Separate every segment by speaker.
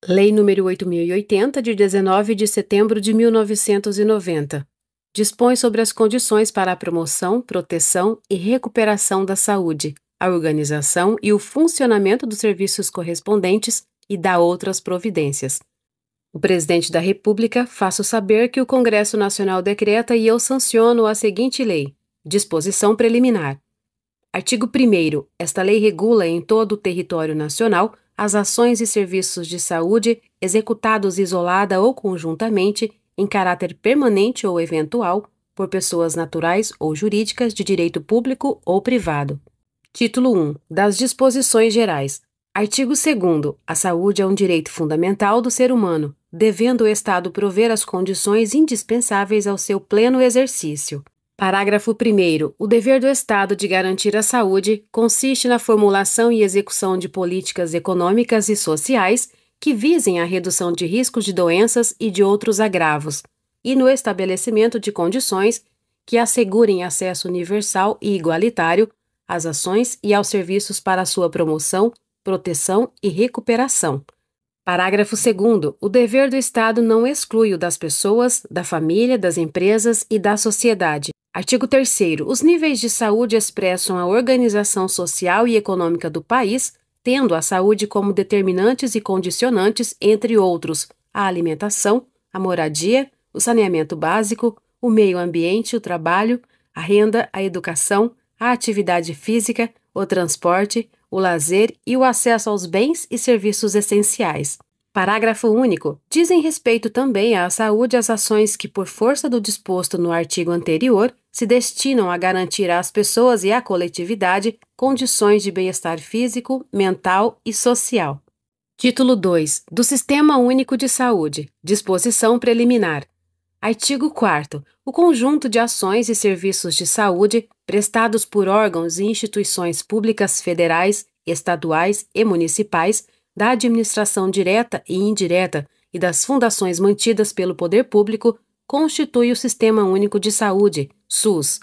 Speaker 1: Lei nº 8.080, de 19 de setembro de 1990. Dispõe sobre as condições para a promoção, proteção e recuperação da saúde, a organização e o funcionamento dos serviços correspondentes e dá outras providências. O Presidente da República faço saber que o Congresso Nacional decreta e eu sanciono a seguinte lei. Disposição preliminar. Artigo 1º. Esta lei regula em todo o território nacional as ações e serviços de saúde executados isolada ou conjuntamente, em caráter permanente ou eventual, por pessoas naturais ou jurídicas de direito público ou privado. Título 1. Das disposições gerais. Artigo 2º. A saúde é um direito fundamental do ser humano, devendo o Estado prover as condições indispensáveis ao seu pleno exercício. Parágrafo 1º. O dever do Estado de garantir a saúde consiste na formulação e execução de políticas econômicas e sociais que visem a redução de riscos de doenças e de outros agravos, e no estabelecimento de condições que assegurem acesso universal e igualitário às ações e aos serviços para sua promoção, proteção e recuperação. Parágrafo 2º. O dever do Estado não exclui o das pessoas, da família, das empresas e da sociedade. Artigo 3º. Os níveis de saúde expressam a organização social e econômica do país, tendo a saúde como determinantes e condicionantes, entre outros, a alimentação, a moradia, o saneamento básico, o meio ambiente, o trabalho, a renda, a educação, a atividade física, o transporte, o lazer e o acesso aos bens e serviços essenciais. Parágrafo único. Dizem respeito também à saúde as ações que, por força do disposto no artigo anterior, se destinam a garantir às pessoas e à coletividade condições de bem-estar físico, mental e social. Título 2. Do Sistema Único de Saúde. Disposição preliminar. Artigo 4º. O conjunto de ações e serviços de saúde prestados por órgãos e instituições públicas federais, estaduais e municipais, da administração direta e indireta e das fundações mantidas pelo poder público, constitui o Sistema Único de Saúde, SUS.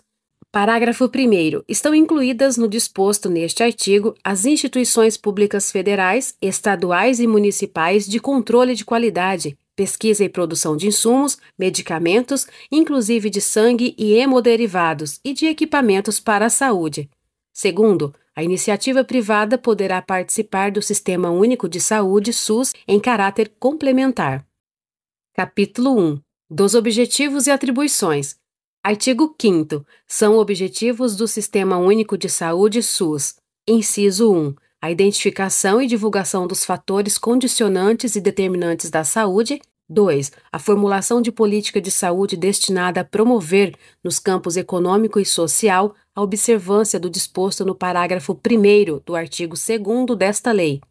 Speaker 1: Parágrafo 1º. Estão incluídas no disposto neste artigo as instituições públicas federais, estaduais e municipais de controle de qualidade, pesquisa e produção de insumos, medicamentos, inclusive de sangue e hemoderivados, e de equipamentos para a saúde. Segundo, a iniciativa privada poderá participar do Sistema Único de Saúde, SUS, em caráter complementar. Capítulo 1. Dos objetivos e atribuições. Artigo 5º. São objetivos do Sistema Único de Saúde, SUS. Inciso 1. A identificação e divulgação dos fatores condicionantes e determinantes da saúde. 2. A formulação de política de saúde destinada a promover, nos campos econômico e social, a observância do disposto no parágrafo 1º do artigo 2º desta lei.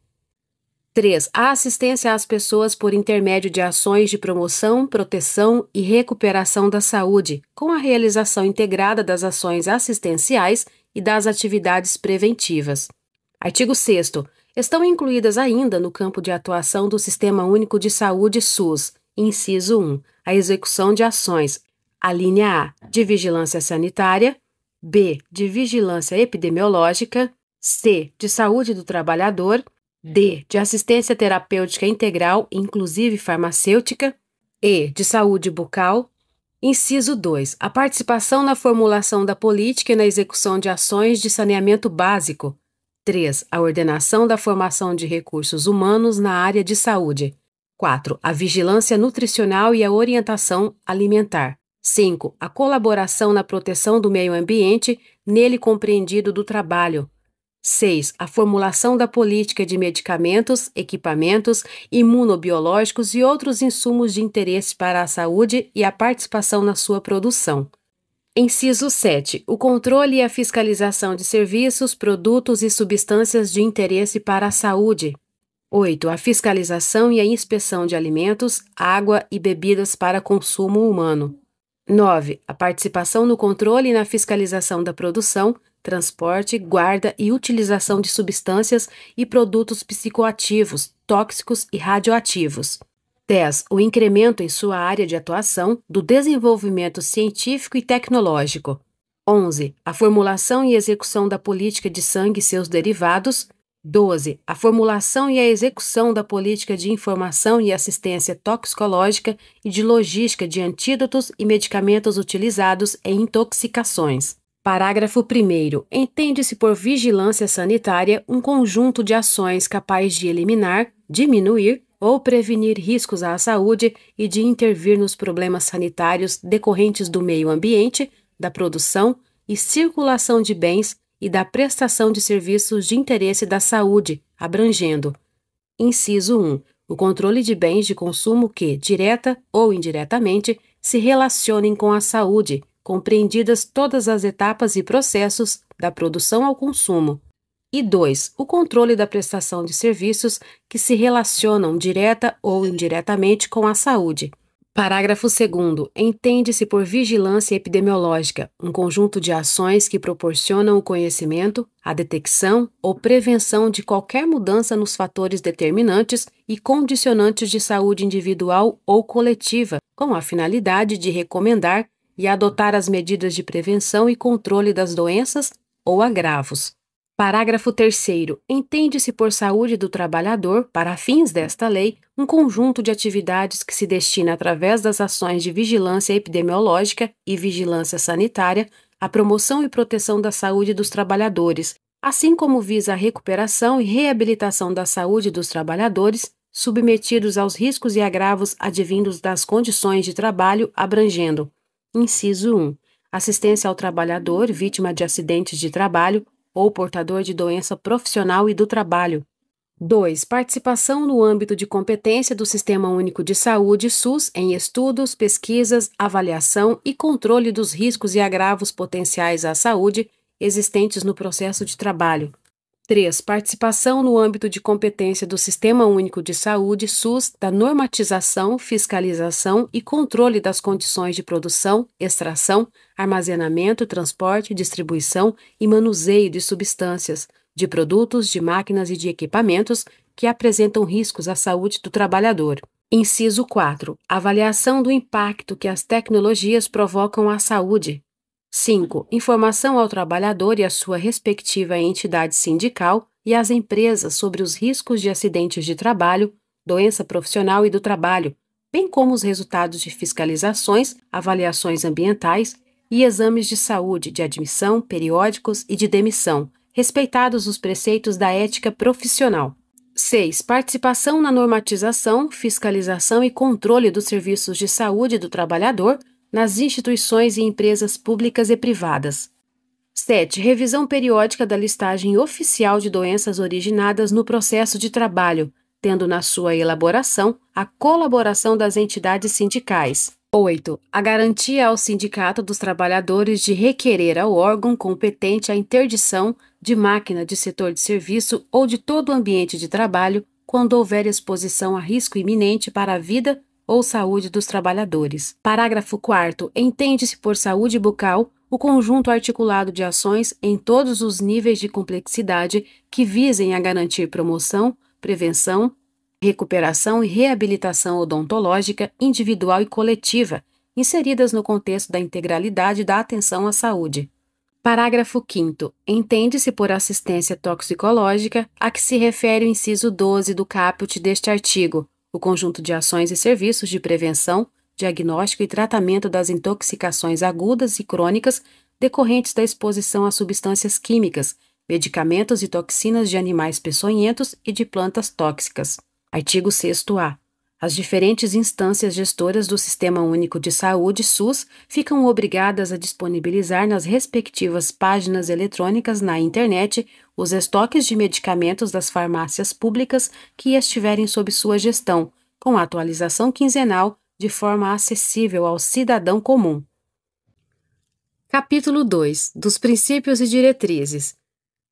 Speaker 1: 3. A assistência às pessoas por intermédio de ações de promoção, proteção e recuperação da saúde, com a realização integrada das ações assistenciais e das atividades preventivas. Artigo 6º. Estão incluídas ainda no campo de atuação do Sistema Único de Saúde, SUS, inciso 1, a execução de ações, a linha A, de vigilância sanitária, B, de vigilância epidemiológica, C, de saúde do trabalhador, D, de assistência terapêutica integral, inclusive farmacêutica, E, de saúde bucal. Inciso 2. A participação na formulação da política e na execução de ações de saneamento básico. 3. A ordenação da formação de recursos humanos na área de saúde. 4. A vigilância nutricional e a orientação alimentar. 5. A colaboração na proteção do meio ambiente, nele compreendido do trabalho. 6. A formulação da política de medicamentos, equipamentos, imunobiológicos e outros insumos de interesse para a saúde e a participação na sua produção. Inciso 7. O controle e a fiscalização de serviços, produtos e substâncias de interesse para a saúde. 8. A fiscalização e a inspeção de alimentos, água e bebidas para consumo humano. 9. A participação no controle e na fiscalização da produção, transporte, guarda e utilização de substâncias e produtos psicoativos, tóxicos e radioativos. 10. O incremento em sua área de atuação do desenvolvimento científico e tecnológico. 11. A formulação e execução da política de sangue e seus derivados. 12. A formulação e a execução da política de informação e assistência toxicológica e de logística de antídotos e medicamentos utilizados em intoxicações. Parágrafo 1º. Entende-se por vigilância sanitária um conjunto de ações capaz de eliminar, diminuir ou prevenir riscos à saúde e de intervir nos problemas sanitários decorrentes do meio ambiente, da produção e circulação de bens e da prestação de serviços de interesse da saúde, abrangendo: inciso 1. O controle de bens de consumo que, direta ou indiretamente, se relacionem com a saúde, compreendidas todas as etapas e processos da produção ao consumo. E 2. O controle da prestação de serviços que se relacionam direta ou indiretamente com a saúde. Parágrafo 2º. Entende-se por vigilância epidemiológica um conjunto de ações que proporcionam o conhecimento, a detecção ou prevenção de qualquer mudança nos fatores determinantes e condicionantes de saúde individual ou coletiva, com a finalidade de recomendar e adotar as medidas de prevenção e controle das doenças ou agravos. Parágrafo 3º. Entende-se por saúde do trabalhador, para fins desta lei, um conjunto de atividades que se destina através das ações de vigilância epidemiológica e vigilância sanitária à promoção e proteção da saúde dos trabalhadores, assim como visa a recuperação e reabilitação da saúde dos trabalhadores submetidos aos riscos e agravos advindos das condições de trabalho, abrangendo: inciso 1. Assistência ao trabalhador vítima de acidentes de trabalho ou portador de doença profissional e do trabalho. 2. Participação no âmbito de competência do Sistema Único de Saúde, SUS, em estudos, pesquisas, avaliação e controle dos riscos e agravos potenciais à saúde existentes no processo de trabalho. 3. Participação no âmbito de competência do Sistema Único de Saúde, SUS, da normatização, fiscalização e controle das condições de produção, extração, armazenamento, transporte, distribuição e manuseio de substâncias, de produtos, de máquinas e de equipamentos que apresentam riscos à saúde do trabalhador. Inciso 4. Avaliação do impacto que as tecnologias provocam à saúde. 5. Informação ao trabalhador e à sua respectiva entidade sindical e às empresas sobre os riscos de acidentes de trabalho, doença profissional e do trabalho, bem como os resultados de fiscalizações, avaliações ambientais e exames de saúde, de admissão, periódicos e de demissão, respeitados os preceitos da ética profissional. 6. Participação na normatização, fiscalização e controle dos serviços de saúde do trabalhador nas instituições e empresas públicas e privadas. 7. Revisão periódica da listagem oficial de doenças originadas no processo de trabalho, tendo na sua elaboração a colaboração das entidades sindicais. 8. A garantia ao Sindicato dos Trabalhadores de requerer ao órgão competente a interdição de máquina de setor de serviço ou de todo o ambiente de trabalho quando houver exposição a risco iminente para a vida ou saúde dos trabalhadores. Parágrafo 4º. Entende-se por saúde bucal o conjunto articulado de ações em todos os níveis de complexidade que visem a garantir promoção, prevenção, recuperação e reabilitação odontológica individual e coletiva, inseridas no contexto da integralidade da atenção à saúde. Parágrafo 5º. Entende-se por assistência toxicológica a que se refere o inciso 12 do caput deste artigo, o conjunto de ações e serviços de prevenção, diagnóstico e tratamento das intoxicações agudas e crônicas decorrentes da exposição a substâncias químicas, medicamentos e toxinas de animais peçonhentos e de plantas tóxicas. Artigo 6º-A. As diferentes instâncias gestoras do Sistema Único de Saúde, SUS, ficam obrigadas a disponibilizar nas respectivas páginas eletrônicas na internet os estoques de medicamentos das farmácias públicas que estiverem sob sua gestão, com atualização quinzenal, de forma acessível ao cidadão comum. Capítulo 2. Dos princípios e diretrizes.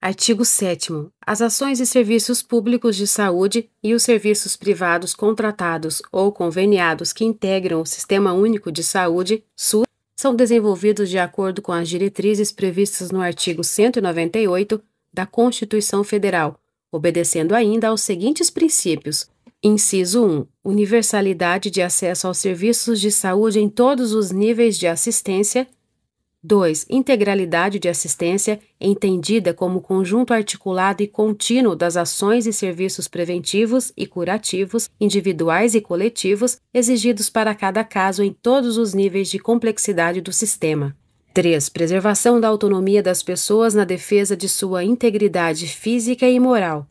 Speaker 1: Artigo 7º. As ações e serviços públicos de saúde e os serviços privados contratados ou conveniados que integram o Sistema Único de Saúde, SUS, são desenvolvidos de acordo com as diretrizes previstas no artigo 198 da Constituição Federal, obedecendo ainda aos seguintes princípios. Inciso 1. Universalidade de acesso aos serviços de saúde em todos os níveis de assistência. 2. Integralidade de assistência, entendida como conjunto articulado e contínuo das ações e serviços preventivos e curativos, individuais e coletivos, exigidos para cada caso em todos os níveis de complexidade do sistema. 3. Preservação da autonomia das pessoas na defesa de sua integridade física e moral.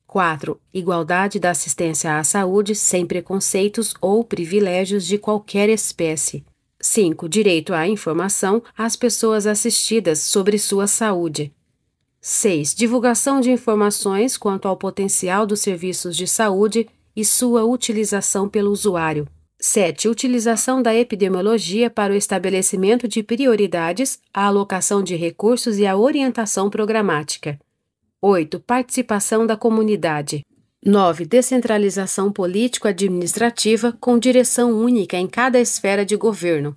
Speaker 1: 4. Igualdade da assistência à saúde sem preconceitos ou privilégios de qualquer espécie. 5. Direito à informação às pessoas assistidas sobre sua saúde. 6. Divulgação de informações quanto ao potencial dos serviços de saúde e sua utilização pelo usuário. 7. Utilização da epidemiologia para o estabelecimento de prioridades, a alocação de recursos e a orientação programática. 8. Participação da comunidade. 9. Descentralização político-administrativa com direção única em cada esfera de governo.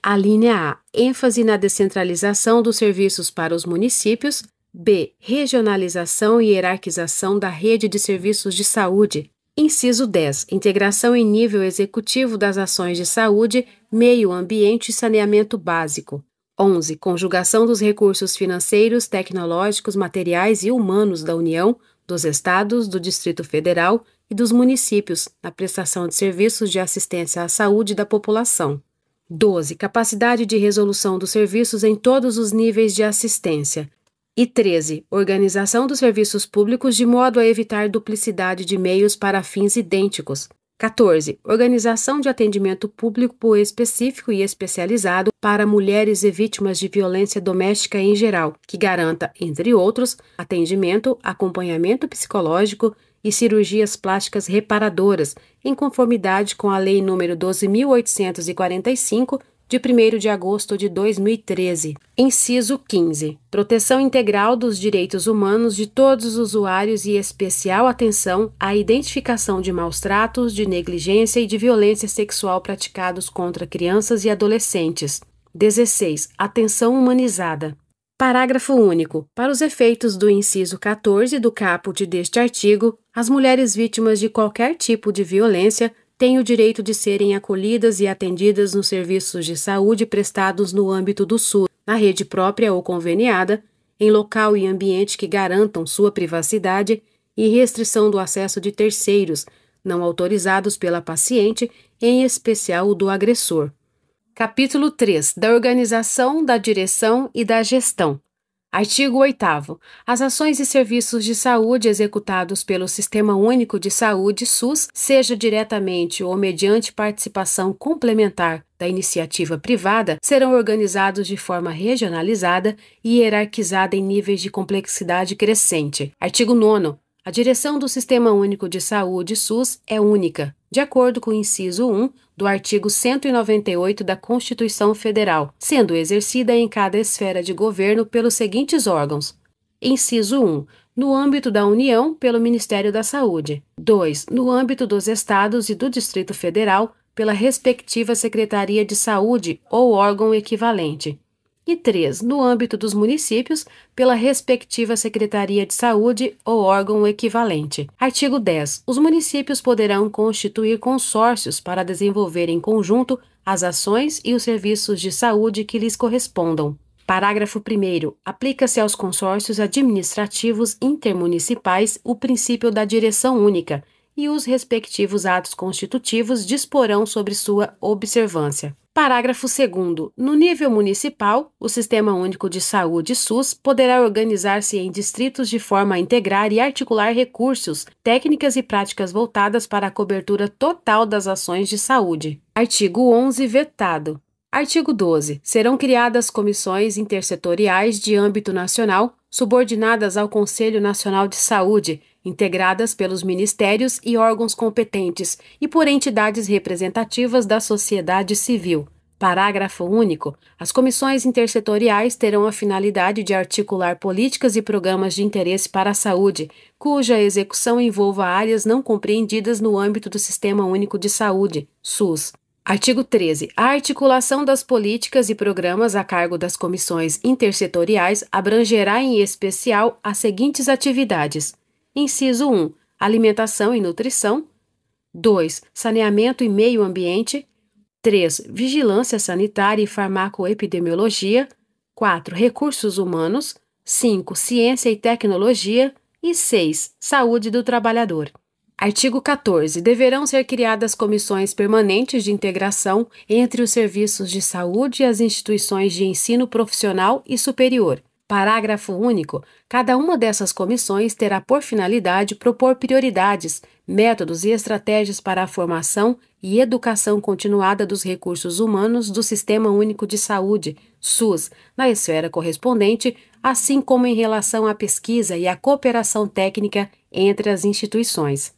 Speaker 1: A linha A. ênfase na descentralização dos serviços para os municípios. B. Regionalização e hierarquização da rede de serviços de saúde. Inciso 10. Integração em nível executivo das ações de saúde, meio ambiente e saneamento básico. 11. Conjugação dos recursos financeiros, tecnológicos, materiais e humanos da União, dos Estados, do Distrito Federal e dos municípios na prestação de serviços de assistência à saúde da população. 12. Capacidade de resolução dos serviços em todos os níveis de assistência. E 13. Organização dos serviços públicos de modo a evitar duplicidade de meios para fins idênticos. 14. Organização de atendimento público específico e especializado para mulheres e vítimas de violência doméstica em geral, que garanta, entre outros, atendimento, acompanhamento psicológico e cirurgias plásticas reparadoras, em conformidade com a Lei nº 12.845, de 1º de agosto de 2013. Inciso 15. Proteção integral dos direitos humanos de todos os usuários e especial atenção à identificação de maus-tratos, de negligência e de violência sexual praticados contra crianças e adolescentes. 16. Atenção humanizada. Parágrafo único. Para os efeitos do inciso 14 do caput deste artigo, as mulheres vítimas de qualquer tipo de violência têm o direito de serem acolhidas e atendidas nos serviços de saúde prestados no âmbito do SUS, na rede própria ou conveniada, em local e ambiente que garantam sua privacidade e restrição do acesso de terceiros, não autorizados pela paciente, em especial o do agressor. Capítulo 3. Da organização, da direção e da gestão. Artigo 8º. As ações e serviços de saúde executados pelo Sistema Único de Saúde, SUS, seja diretamente ou mediante participação complementar da iniciativa privada, serão organizados de forma regionalizada e hierarquizada em níveis de complexidade crescente. Artigo 9º. A direção do Sistema Único de Saúde, SUS, é única, de acordo com o inciso 1 do artigo 198 da Constituição Federal, sendo exercida em cada esfera de governo pelos seguintes órgãos. Inciso 1. No âmbito da União, pelo Ministério da Saúde. 2. No âmbito dos Estados e do Distrito Federal, pela respectiva Secretaria de Saúde ou órgão equivalente. E 3. No âmbito dos municípios, pela respectiva Secretaria de Saúde ou órgão equivalente. Artigo 10. Os municípios poderão constituir consórcios para desenvolver em conjunto as ações e os serviços de saúde que lhes correspondam. Parágrafo 1º. Aplica-se aos consórcios administrativos intermunicipais o princípio da direção única e os respectivos atos constitutivos disporão sobre sua observância. Parágrafo 2º. No nível municipal, o Sistema Único de Saúde, SUS, poderá organizar-se em distritos de forma a integrar e articular recursos, técnicas e práticas voltadas para a cobertura total das ações de saúde. Artigo 11. Vetado. Artigo 12. Serão criadas comissões intersetoriais de âmbito nacional, subordinadas ao Conselho Nacional de Saúde, integradas pelos ministérios e órgãos competentes e por entidades representativas da sociedade civil. Parágrafo único. As comissões intersetoriais terão a finalidade de articular políticas e programas de interesse para a saúde, cuja execução envolva áreas não compreendidas no âmbito do Sistema Único de Saúde, SUS. Artigo 13. A articulação das políticas e programas a cargo das comissões intersetoriais abrangerá em especial as seguintes atividades. Inciso 1. Alimentação e nutrição. 2. Saneamento e meio ambiente. 3. Vigilância sanitária e farmacoepidemiologia. 4. Recursos humanos. 5. Ciência e tecnologia. E 6. Saúde do trabalhador. Artigo 14. Deverão ser criadas comissões permanentes de integração entre os serviços de saúde e as instituições de ensino profissional e superior. Parágrafo único. Cada uma dessas comissões terá por finalidade propor prioridades, métodos e estratégias para a formação e educação continuada dos recursos humanos do Sistema Único de Saúde, SUS, na esfera correspondente, assim como em relação à pesquisa e à cooperação técnica entre as instituições.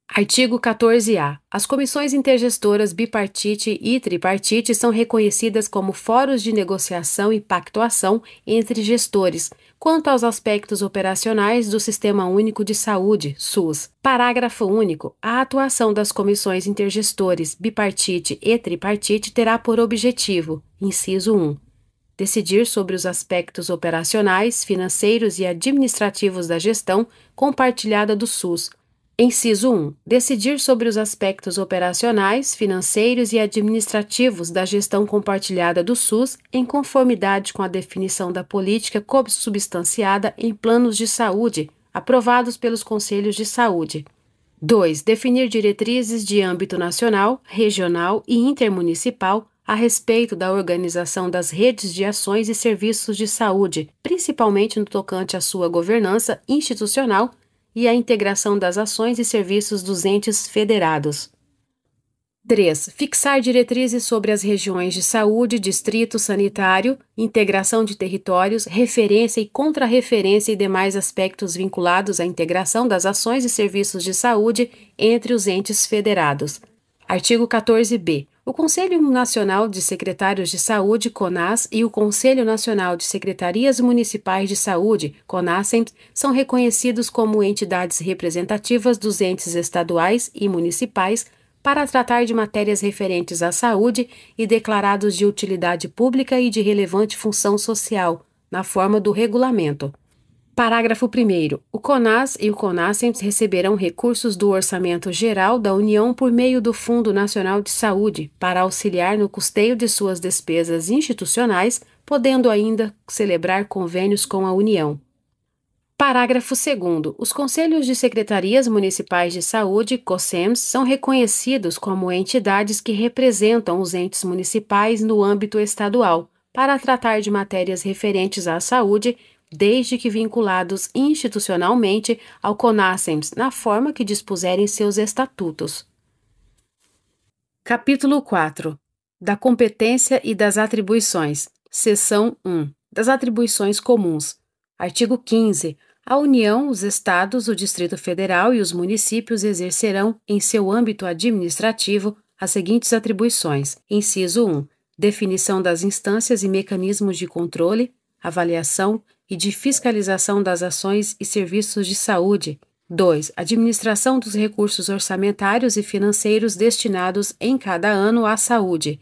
Speaker 1: Artigo 14-A. As comissões intergestoras bipartite e tripartite são reconhecidas como fóruns de negociação e pactuação entre gestores, quanto aos aspectos operacionais do Sistema Único de Saúde, SUS. Parágrafo único. A atuação das comissões intergestores bipartite e tripartite terá por objetivo, inciso 1, decidir sobre os aspectos operacionais, financeiros e administrativos da gestão compartilhada do SUS. Inciso 1. Decidir sobre os aspectos operacionais, financeiros e administrativos da gestão compartilhada do SUS em conformidade com a definição da política consubstanciada em planos de saúde aprovados pelos Conselhos de Saúde. 2. Definir diretrizes de âmbito nacional, regional e intermunicipal a respeito da organização das redes de ações e serviços de saúde, principalmente no tocante à sua governança institucional e a integração das ações e serviços dos entes federados. 3. Fixar diretrizes sobre as regiões de saúde, distrito sanitário, integração de territórios, referência e contrarreferência e demais aspectos vinculados à integração das ações e serviços de saúde entre os entes federados. Artigo 14-B. O Conselho Nacional de Secretários de Saúde, CONAS, e o Conselho Nacional de Secretarias Municipais de Saúde, CONASEMS, são reconhecidos como entidades representativas dos entes estaduais e municipais para tratar de matérias referentes à saúde e declarados de utilidade pública e de relevante função social, na forma do regulamento. Parágrafo 1º. O CONAS e o CONASEMS receberão recursos do Orçamento Geral da União por meio do Fundo Nacional de Saúde para auxiliar no custeio de suas despesas institucionais, podendo ainda celebrar convênios com a União. Parágrafo 2º. Os Conselhos de Secretarias Municipais de Saúde, COSEMS, são reconhecidos como entidades que representam os entes municipais no âmbito estadual, para tratar de matérias referentes à saúde, desde que vinculados institucionalmente ao CONASEMS, na forma que dispuserem seus estatutos. Capítulo 4. Da competência e das atribuições. Seção 1. Das atribuições comuns. Artigo 15. A União, os Estados, o Distrito Federal e os municípios exercerão, em seu âmbito administrativo, as seguintes atribuições. Inciso 1. Definição das instâncias e mecanismos de controle, avaliação e de fiscalização das ações e serviços de saúde. 2. Administração dos recursos orçamentários e financeiros destinados em cada ano à saúde.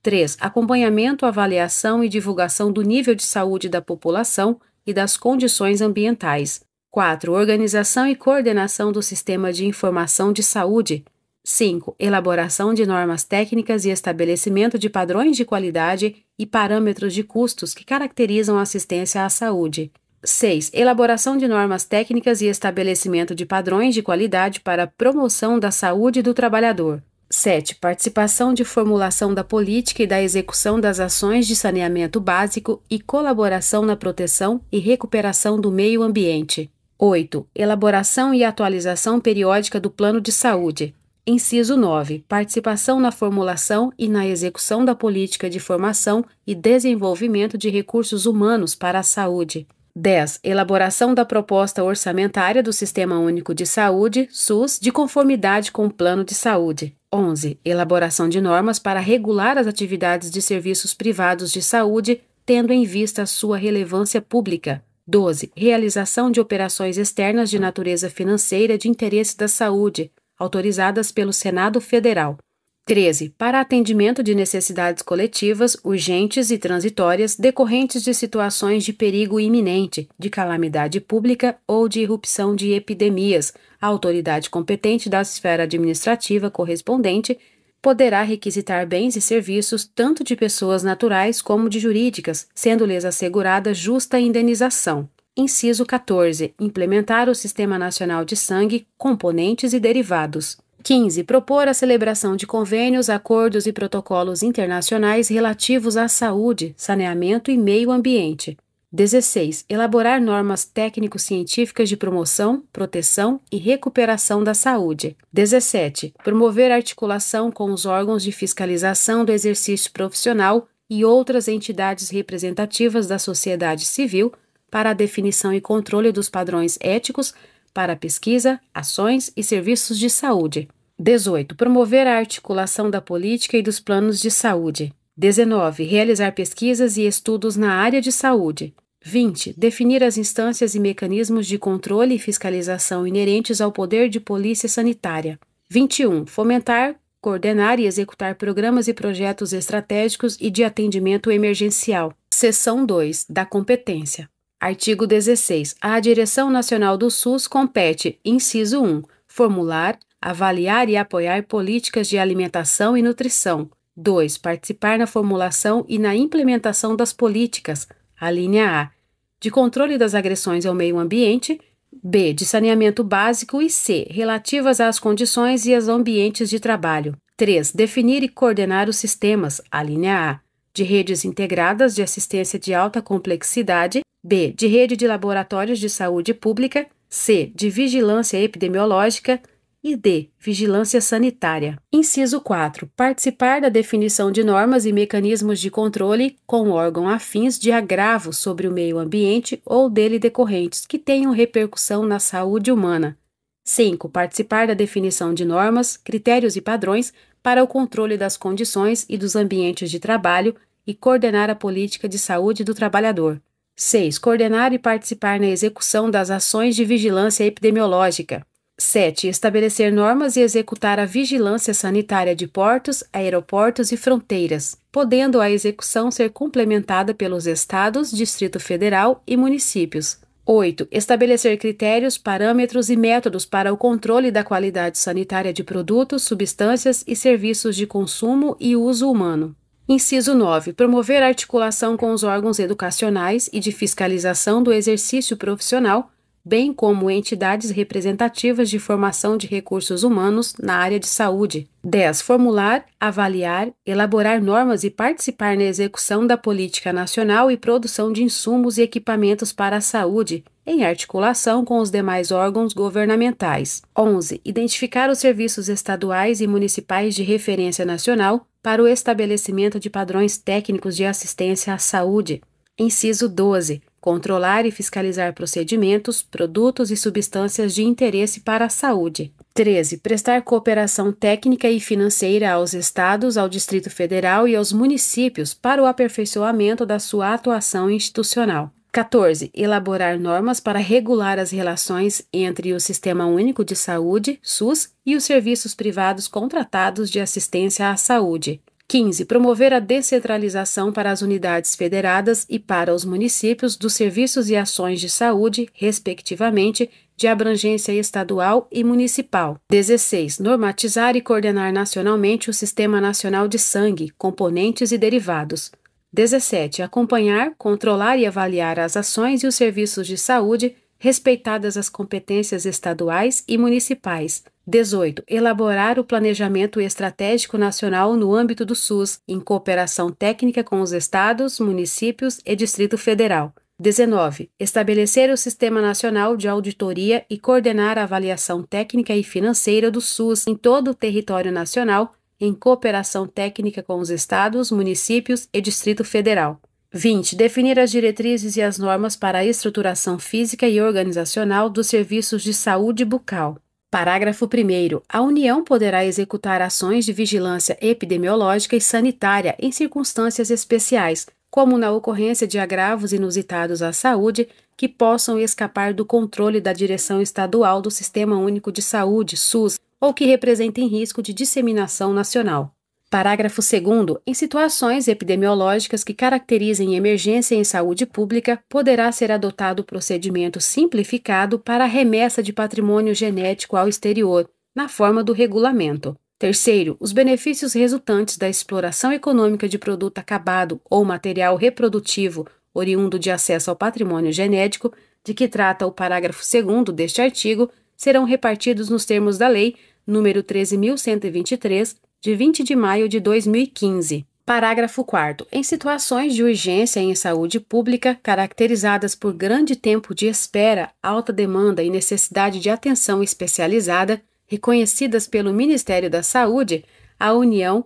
Speaker 1: 3. Acompanhamento, avaliação e divulgação do nível de saúde da população e das condições ambientais. 4. Organização e coordenação do sistema de informação de saúde. 5. Elaboração de normas técnicas e estabelecimento de padrões de qualidade e parâmetros de custos que caracterizam a assistência à saúde. 6. Elaboração de normas técnicas e estabelecimento de padrões de qualidade para a promoção da saúde do trabalhador. 7. Participação de formulação da política e da execução das ações de saneamento básico e colaboração na proteção e recuperação do meio ambiente. 8. Elaboração e atualização periódica do plano de saúde. Inciso 9. Participação na formulação e na execução da política de formação e desenvolvimento de recursos humanos para a saúde. 10. Elaboração da proposta orçamentária do Sistema Único de Saúde, SUS, de conformidade com o plano de saúde. 11. Elaboração de normas para regular as atividades de serviços privados de saúde, tendo em vista a sua relevância pública. 12. Realização de operações externas de natureza financeira de interesse da saúde, autorizadas pelo Senado Federal. 13. Para atendimento de necessidades coletivas, urgentes e transitórias decorrentes de situações de perigo iminente, de calamidade pública ou de irrupção de epidemias, a autoridade competente da esfera administrativa correspondente poderá requisitar bens e serviços tanto de pessoas naturais como de jurídicas, sendo-lhes assegurada justa indenização. Inciso 14. Implementar o Sistema Nacional de Sangue, componentes e derivados. 15. Propor a celebração de convênios, acordos e protocolos internacionais relativos à saúde, saneamento e meio ambiente. 16. Elaborar normas técnico-científicas de promoção, proteção e recuperação da saúde. 17. Promover articulação com os órgãos de fiscalização do exercício profissional e outras entidades representativas da sociedade civil para a definição e controle dos padrões éticos para pesquisa, ações e serviços de saúde. 18. Promover a articulação da política e dos planos de saúde. 19. Realizar pesquisas e estudos na área de saúde. 20. Definir as instâncias e mecanismos de controle e fiscalização inerentes ao poder de polícia sanitária. 21. Fomentar, coordenar e executar programas e projetos estratégicos e de atendimento emergencial. Seção 2. Da competência. Artigo 16. À Direção Nacional do SUS compete, inciso 1, formular, avaliar e apoiar políticas de alimentação e nutrição. 2. Participar na formulação e na implementação das políticas, a linha A, de controle das agressões ao meio ambiente, B, de saneamento básico e C, relativas às condições e aos ambientes de trabalho. 3. Definir e coordenar os sistemas, a linha A, de redes integradas de assistência de alta complexidade, B, de rede de laboratórios de saúde pública, C, de vigilância epidemiológica e D, vigilância sanitária. Inciso 4. Participar da definição de normas e mecanismos de controle com órgãos afins de agravos sobre o meio ambiente ou dele decorrentes que tenham repercussão na saúde humana. 5. Participar da definição de normas, critérios e padrões para o controle das condições e dos ambientes de trabalho e coordenar a política de saúde do trabalhador. 6. Coordenar e participar na execução das ações de vigilância epidemiológica. 7. Estabelecer normas e executar a vigilância sanitária de portos, aeroportos e fronteiras, podendo a execução ser complementada pelos Estados, Distrito Federal e municípios. 8. Estabelecer critérios, parâmetros e métodos para o controle da qualidade sanitária de produtos, substâncias e serviços de consumo e uso humano. Inciso 9. Promover articulação com os órgãos educacionais e de fiscalização do exercício profissional, bem como entidades representativas de formação de recursos humanos na área de saúde. 10. Formular, avaliar, elaborar normas e participar na execução da política nacional e produção de insumos e equipamentos para a saúde, em articulação com os demais órgãos governamentais. 11. Identificar os serviços estaduais e municipais de referência nacional para o estabelecimento de padrões técnicos de assistência à saúde. Inciso 12. Controlar e fiscalizar procedimentos, produtos e substâncias de interesse para a saúde. 13. Prestar cooperação técnica e financeira aos Estados, ao Distrito Federal e aos municípios para o aperfeiçoamento da sua atuação institucional. 14. Elaborar normas para regular as relações entre o Sistema Único de Saúde, SUS, e os serviços privados contratados de assistência à saúde. 15. Promover a descentralização para as unidades federadas e para os municípios dos serviços e ações de saúde, respectivamente, de abrangência estadual e municipal. 16. Normatizar e coordenar nacionalmente o Sistema Nacional de Sangue, componentes e derivados. 17. Acompanhar, controlar e avaliar as ações e os serviços de saúde, respeitadas as competências estaduais e municipais. 18. Elaborar o planejamento estratégico nacional no âmbito do SUS, em cooperação técnica com os estados, municípios e Distrito Federal. 19. Estabelecer o Sistema Nacional de Auditoria e coordenar a avaliação técnica e financeira do SUS em todo o território nacional, em cooperação técnica com os estados, municípios e Distrito Federal. 20. Definir as diretrizes e as normas para a estruturação física e organizacional dos serviços de saúde bucal. Parágrafo 1º. A União poderá executar ações de vigilância epidemiológica e sanitária em circunstâncias especiais, como na ocorrência de agravos inusitados à saúde que possam escapar do controle da direção estadual do Sistema Único de Saúde, SUS, ou que representem risco de disseminação nacional. Parágrafo 2º. Em situações epidemiológicas que caracterizem emergência em saúde pública, poderá ser adotado procedimento simplificado para a remessa de patrimônio genético ao exterior, na forma do regulamento. Terceiro, os benefícios resultantes da exploração econômica de produto acabado ou material reprodutivo oriundo de acesso ao patrimônio genético, de que trata o parágrafo 2º deste artigo, serão repartidos nos termos da Lei nº 13.123, de 20 de maio de 2015. Parágrafo 4º. Em situações de urgência em saúde pública, caracterizadas por grande tempo de espera, alta demanda e necessidade de atenção especializada, reconhecidas pelo Ministério da Saúde, a União,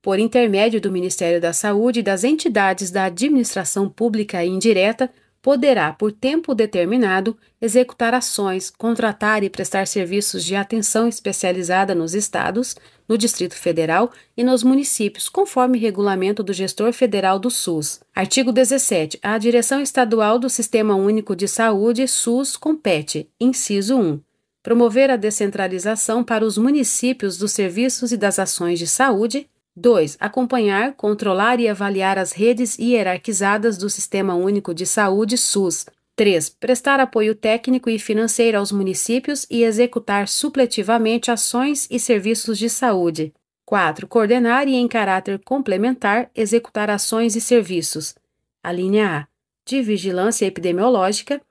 Speaker 1: por intermédio do Ministério da Saúde e das entidades da administração pública e indireta, poderá, por tempo determinado, executar ações, contratar e prestar serviços de atenção especializada nos estados, no Distrito Federal e nos municípios, conforme regulamento do gestor federal do SUS. Artigo 17. A Direção Estadual do Sistema Único de Saúde, SUS, compete, inciso 1, promover a descentralização para os municípios dos serviços e das ações de saúde. 2. Acompanhar, controlar e avaliar as redes hierarquizadas do Sistema Único de Saúde, SUS. 3. Prestar apoio técnico e financeiro aos municípios e executar supletivamente ações e serviços de saúde. 4. Coordenar e, em caráter complementar, executar ações e serviços. A linha A. De vigilância epidemiológica.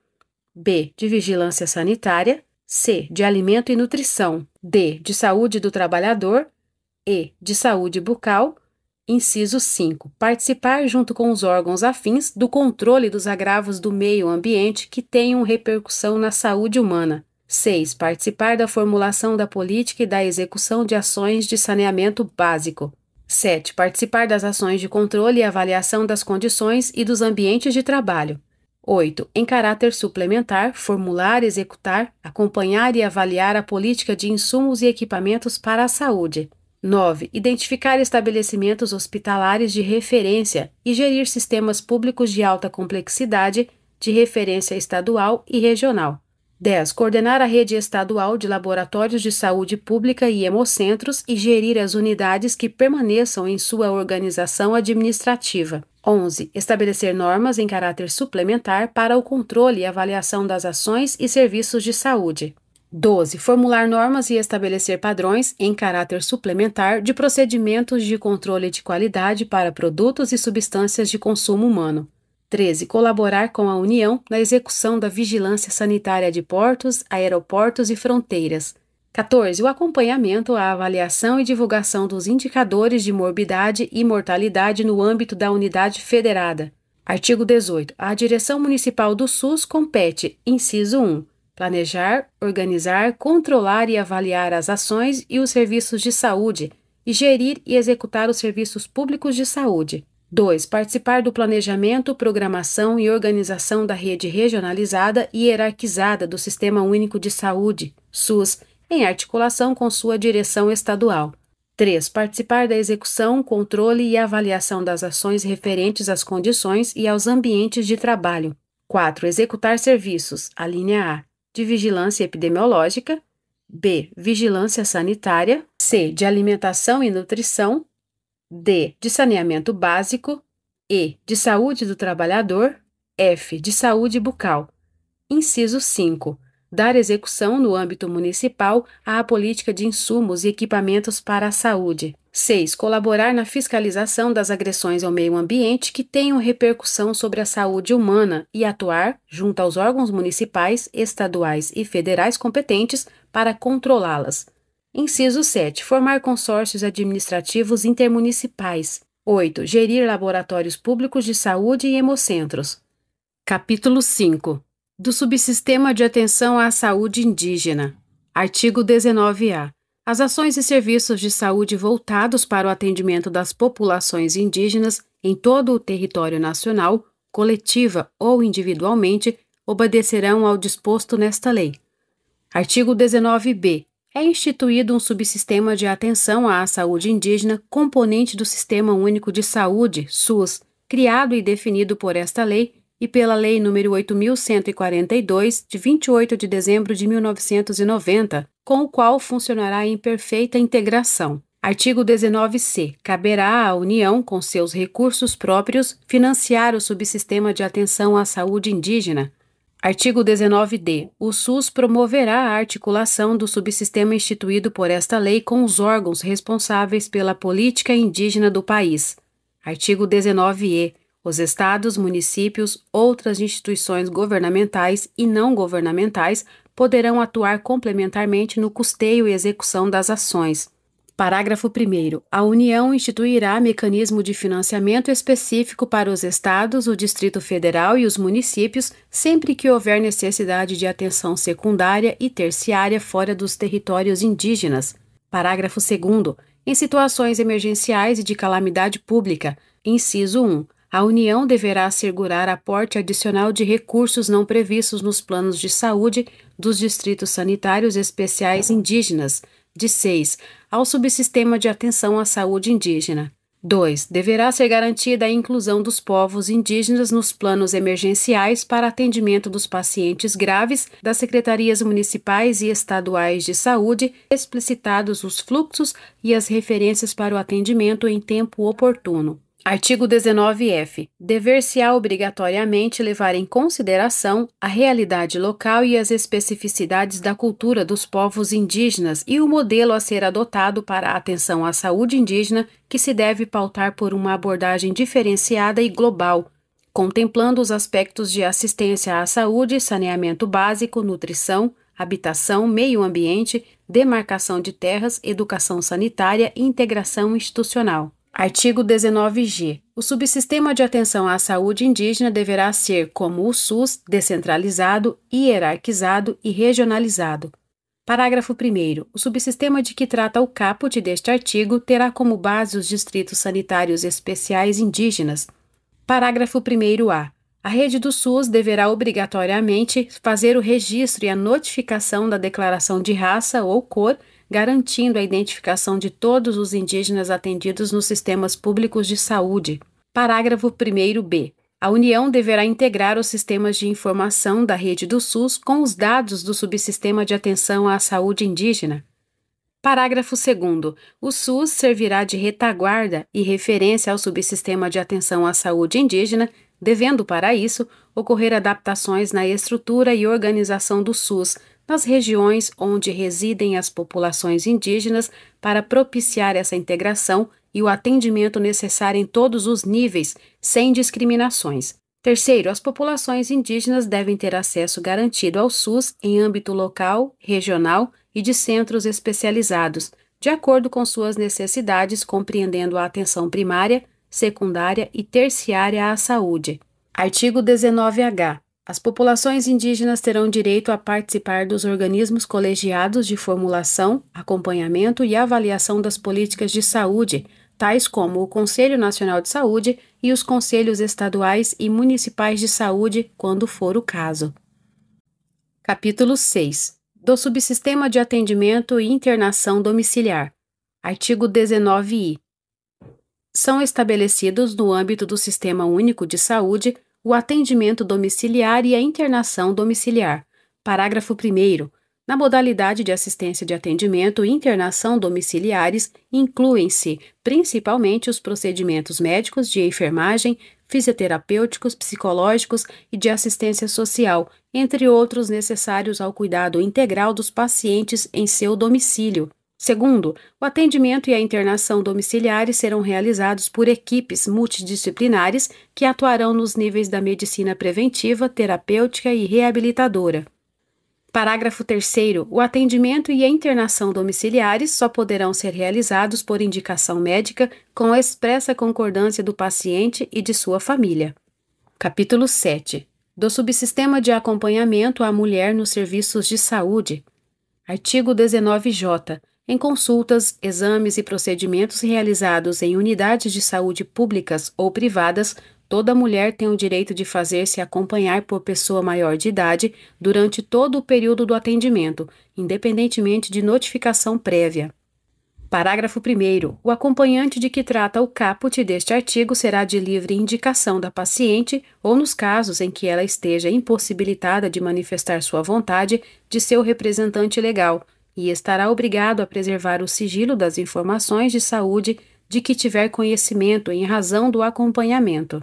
Speaker 1: B. De vigilância sanitária. C. De alimento e nutrição. D. De saúde do trabalhador. E. De saúde bucal. Inciso 5. Participar, junto com os órgãos afins, do controle dos agravos do meio ambiente que tenham repercussão na saúde humana. 6. Participar da formulação da política e da execução de ações de saneamento básico. 7. Participar das ações de controle e avaliação das condições e dos ambientes de trabalho. 8. Em caráter suplementar, formular, executar, acompanhar e avaliar a política de insumos e equipamentos para a saúde. 9. Identificar estabelecimentos hospitalares de referência e gerir sistemas públicos de alta complexidade, de referência estadual e regional. 10. Coordenar a rede estadual de laboratórios de saúde pública e hemocentros e gerir as unidades que permaneçam em sua organização administrativa. 11. Estabelecer normas em caráter suplementar para o controle e avaliação das ações e serviços de saúde. 12. Formular normas e estabelecer padrões, em caráter suplementar, de procedimentos de controle de qualidade para produtos e substâncias de consumo humano. 13. Colaborar com a União na execução da vigilância sanitária de portos, aeroportos e fronteiras. 14. O acompanhamento, a avaliação e divulgação dos indicadores de morbidade e mortalidade no âmbito da unidade federada. Artigo 18. A Direção Municipal do SUS compete, inciso 1, planejar, organizar, controlar e avaliar as ações e os serviços de saúde e gerir e executar os serviços públicos de saúde. 2. Participar do planejamento, programação e organização da rede regionalizada e hierarquizada do Sistema Único de Saúde, SUS, em articulação com sua direção estadual. 3. Participar da execução, controle e avaliação das ações referentes às condições e aos ambientes de trabalho. 4. Executar serviços, a linha A, de vigilância epidemiológica. B. Vigilância sanitária. C. De alimentação e nutrição. D. De saneamento básico. E. De saúde do trabalhador. F. De saúde bucal. Inciso 5. Dar execução no âmbito municipal à política de insumos e equipamentos para a saúde. 6. Colaborar na fiscalização das agressões ao meio ambiente que tenham repercussão sobre a saúde humana e atuar, junto aos órgãos municipais, estaduais e federais competentes, para controlá-las. Inciso 7. Formar consórcios administrativos intermunicipais. 8. Gerir laboratórios públicos de saúde e hemocentros. Capítulo 5. Do Subsistema de Atenção à Saúde Indígena. Artigo 19-A. As ações e serviços de saúde voltados para o atendimento das populações indígenas em todo o território nacional, coletiva ou individualmente, obedecerão ao disposto nesta lei. Artigo 19-B. É instituído um subsistema de atenção à saúde indígena, componente do Sistema Único de Saúde, SUS, criado e definido por esta lei e pela Lei nº 8.142, de 28 de dezembro de 1990, com o qual funcionará em perfeita integração. Artigo 19-C. Caberá à União, com seus recursos próprios, financiar o subsistema de atenção à saúde indígena. Artigo 19-D. O SUS promoverá a articulação do subsistema instituído por esta lei com os órgãos responsáveis pela política indígena do país. Artigo 19-E. Os estados, municípios, outras instituições governamentais e não governamentais poderão atuar complementarmente no custeio e execução das ações. Parágrafo 1º. A União instituirá mecanismo de financiamento específico para os estados, o Distrito Federal e os municípios, sempre que houver necessidade de atenção secundária e terciária fora dos territórios indígenas. Parágrafo 2º. Em situações emergenciais e de calamidade pública, inciso 1, a União deverá assegurar aporte adicional de recursos não previstos nos planos de saúde dos distritos sanitários especiais indígenas, de 6, ao subsistema de atenção à saúde indígena. 2. Deverá ser garantida a inclusão dos povos indígenas nos planos emergenciais para atendimento dos pacientes graves das secretarias municipais e estaduais de saúde, explicitados os fluxos e as referências para o atendimento em tempo oportuno. Artigo 19-F. Dever-se-á obrigatoriamente levar em consideração a realidade local e as especificidades da cultura dos povos indígenas e o modelo a ser adotado para a atenção à saúde indígena, que se deve pautar por uma abordagem diferenciada e global, contemplando os aspectos de assistência à saúde, saneamento básico, nutrição, habitação, meio ambiente, demarcação de terras, educação sanitária e integração institucional. Artigo 19-G. O subsistema de atenção à saúde indígena deverá ser, como o SUS, descentralizado, hierarquizado e regionalizado. Parágrafo 1º. O subsistema de que trata o caput deste artigo terá como base os distritos sanitários especiais indígenas. Parágrafo 1º-A. A rede do SUS deverá obrigatoriamente fazer o registro e a notificação da declaração de raça ou cor, garantindo a identificação de todos os indígenas atendidos nos sistemas públicos de saúde. Parágrafo 1º-B. A União deverá integrar os sistemas de informação da rede do SUS com os dados do subsistema de atenção à saúde indígena. Parágrafo 2º. O SUS servirá de retaguarda e referência ao subsistema de atenção à saúde indígena, devendo, para isso, ocorrer adaptações na estrutura e organização do SUS, nas regiões onde residem as populações indígenas para propiciar essa integração e o atendimento necessário em todos os níveis, sem discriminações. Terceiro, as populações indígenas devem ter acesso garantido ao SUS em âmbito local, regional e de centros especializados, de acordo com suas necessidades, compreendendo a atenção primária, secundária e terciária à saúde. Artigo 19-H. As populações indígenas terão direito a participar dos organismos colegiados de formulação, acompanhamento e avaliação das políticas de saúde, tais como o Conselho Nacional de Saúde e os Conselhos Estaduais e Municipais de Saúde, quando for o caso. Capítulo 6. Do Subsistema de Atendimento e Internação Domiciliar. Artigo 19-I. São estabelecidos no âmbito do Sistema Único de Saúde o atendimento domiciliar e a internação domiciliar. Parágrafo 1º. Na modalidade de assistência de atendimento e internação domiciliares, incluem-se, principalmente, os procedimentos médicos, de enfermagem, fisioterapêuticos, psicológicos e de assistência social, entre outros necessários ao cuidado integral dos pacientes em seu domicílio. Segundo, o atendimento e a internação domiciliares serão realizados por equipes multidisciplinares que atuarão nos níveis da medicina preventiva, terapêutica e reabilitadora. Parágrafo 3º. O atendimento e a internação domiciliares só poderão ser realizados por indicação médica com a expressa concordância do paciente e de sua família. Capítulo 7. Do subsistema de acompanhamento à mulher nos serviços de saúde. Artigo 19-J. Em consultas, exames e procedimentos realizados em unidades de saúde públicas ou privadas, toda mulher tem o direito de fazer-se acompanhar por pessoa maior de idade durante todo o período do atendimento, independentemente de notificação prévia. Parágrafo 1º. O acompanhante de que trata o caput deste artigo será de livre indicação da paciente ou, nos casos em que ela esteja impossibilitada de manifestar sua vontade, de seu representante legal, e estará obrigado a preservar o sigilo das informações de saúde de que tiver conhecimento em razão do acompanhamento.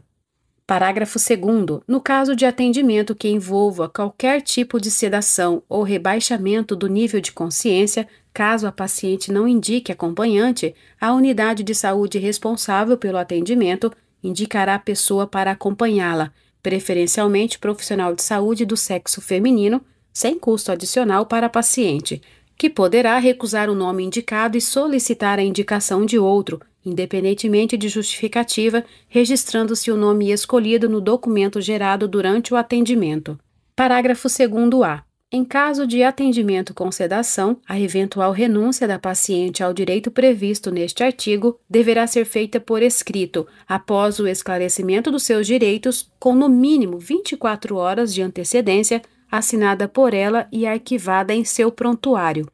Speaker 1: Parágrafo 2º. No caso de atendimento que envolva qualquer tipo de sedação ou rebaixamento do nível de consciência, caso a paciente não indique acompanhante, a unidade de saúde responsável pelo atendimento indicará a pessoa para acompanhá-la, preferencialmente profissional de saúde do sexo feminino, sem custo adicional para a paciente, que poderá recusar o nome indicado e solicitar a indicação de outro, independentemente de justificativa, registrando-se o nome escolhido no documento gerado durante o atendimento. Parágrafo 2º-A. Em caso de atendimento com sedação, a eventual renúncia da paciente ao direito previsto neste artigo deverá ser feita por escrito, após o esclarecimento dos seus direitos, com no mínimo 24 horas de antecedência, assinada por ela e arquivada em seu prontuário.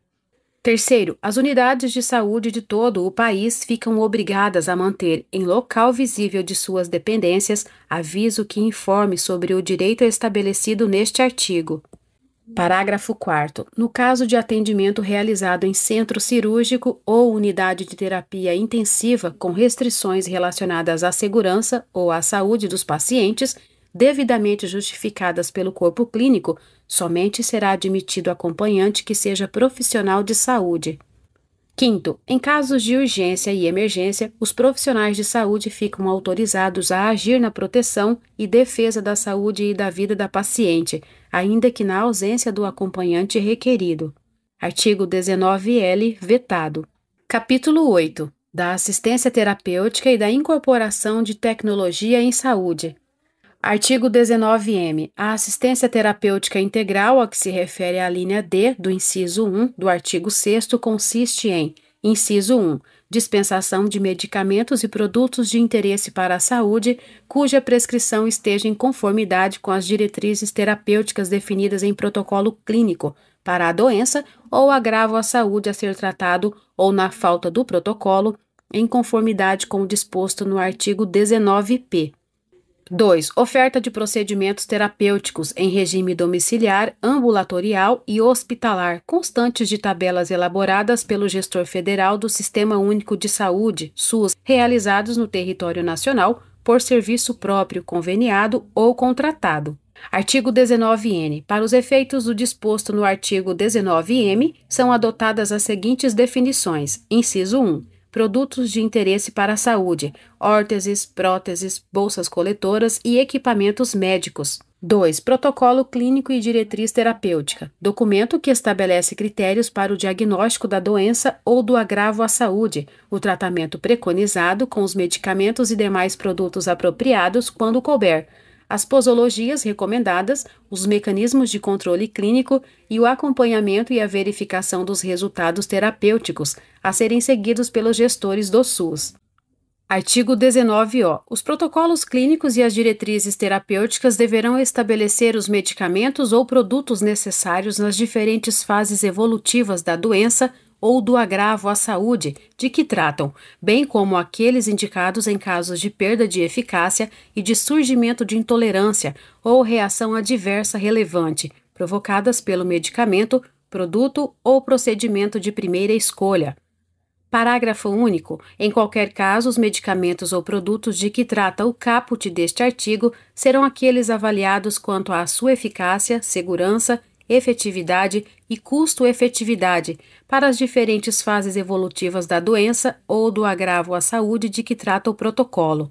Speaker 1: Terceiro, as unidades de saúde de todo o país ficam obrigadas a manter, em local visível de suas dependências, aviso que informe sobre o direito estabelecido neste artigo. Parágrafo 4º. No caso de atendimento realizado em centro cirúrgico ou unidade de terapia intensiva com restrições relacionadas à segurança ou à saúde dos pacientes, devidamente justificadas pelo corpo clínico, somente será admitido acompanhante que seja profissional de saúde. Quinto, em casos de urgência e emergência, os profissionais de saúde ficam autorizados a agir na proteção e defesa da saúde e da vida da paciente, ainda que na ausência do acompanhante requerido. Artigo 19L, vetado. Capítulo 8. Da assistência terapêutica e da incorporação de tecnologia em saúde. Artigo 19-M. A assistência terapêutica integral a que se refere a linha D do inciso 1 do artigo 6º consiste em: inciso 1. Dispensação de medicamentos e produtos de interesse para a saúde, cuja prescrição esteja em conformidade com as diretrizes terapêuticas definidas em protocolo clínico para a doença ou agravo à saúde a ser tratado ou, na falta do protocolo, em conformidade com o disposto no artigo 19-P. 2. Oferta de procedimentos terapêuticos em regime domiciliar, ambulatorial e hospitalar, constantes de tabelas elaboradas pelo gestor federal do Sistema Único de Saúde, SUS, realizados no território nacional por serviço próprio, conveniado ou contratado. Artigo 19-N. Para os efeitos do disposto no artigo 19-M, são adotadas as seguintes definições. Inciso 1. Produtos de interesse para a saúde, órteses, próteses, bolsas coletoras e equipamentos médicos. 2. Protocolo clínico e diretriz terapêutica, documento que estabelece critérios para o diagnóstico da doença ou do agravo à saúde, o tratamento preconizado com os medicamentos e demais produtos apropriados quando couber, as posologias recomendadas, os mecanismos de controle clínico e o acompanhamento e a verificação dos resultados terapêuticos a serem seguidos pelos gestores do SUS. Artigo 19-O. Os protocolos clínicos e as diretrizes terapêuticas deverão estabelecer os medicamentos ou produtos necessários nas diferentes fases evolutivas da doença ou do agravo à saúde de que tratam, bem como aqueles indicados em casos de perda de eficácia e de surgimento de intolerância ou reação adversa relevante, provocadas pelo medicamento, produto ou procedimento de primeira escolha. Parágrafo único. Em qualquer caso, os medicamentos ou produtos de que trata o caput deste artigo serão aqueles avaliados quanto à sua eficácia, segurança, efetividade e custo-efetividade para as diferentes fases evolutivas da doença ou do agravo à saúde de que trata o protocolo.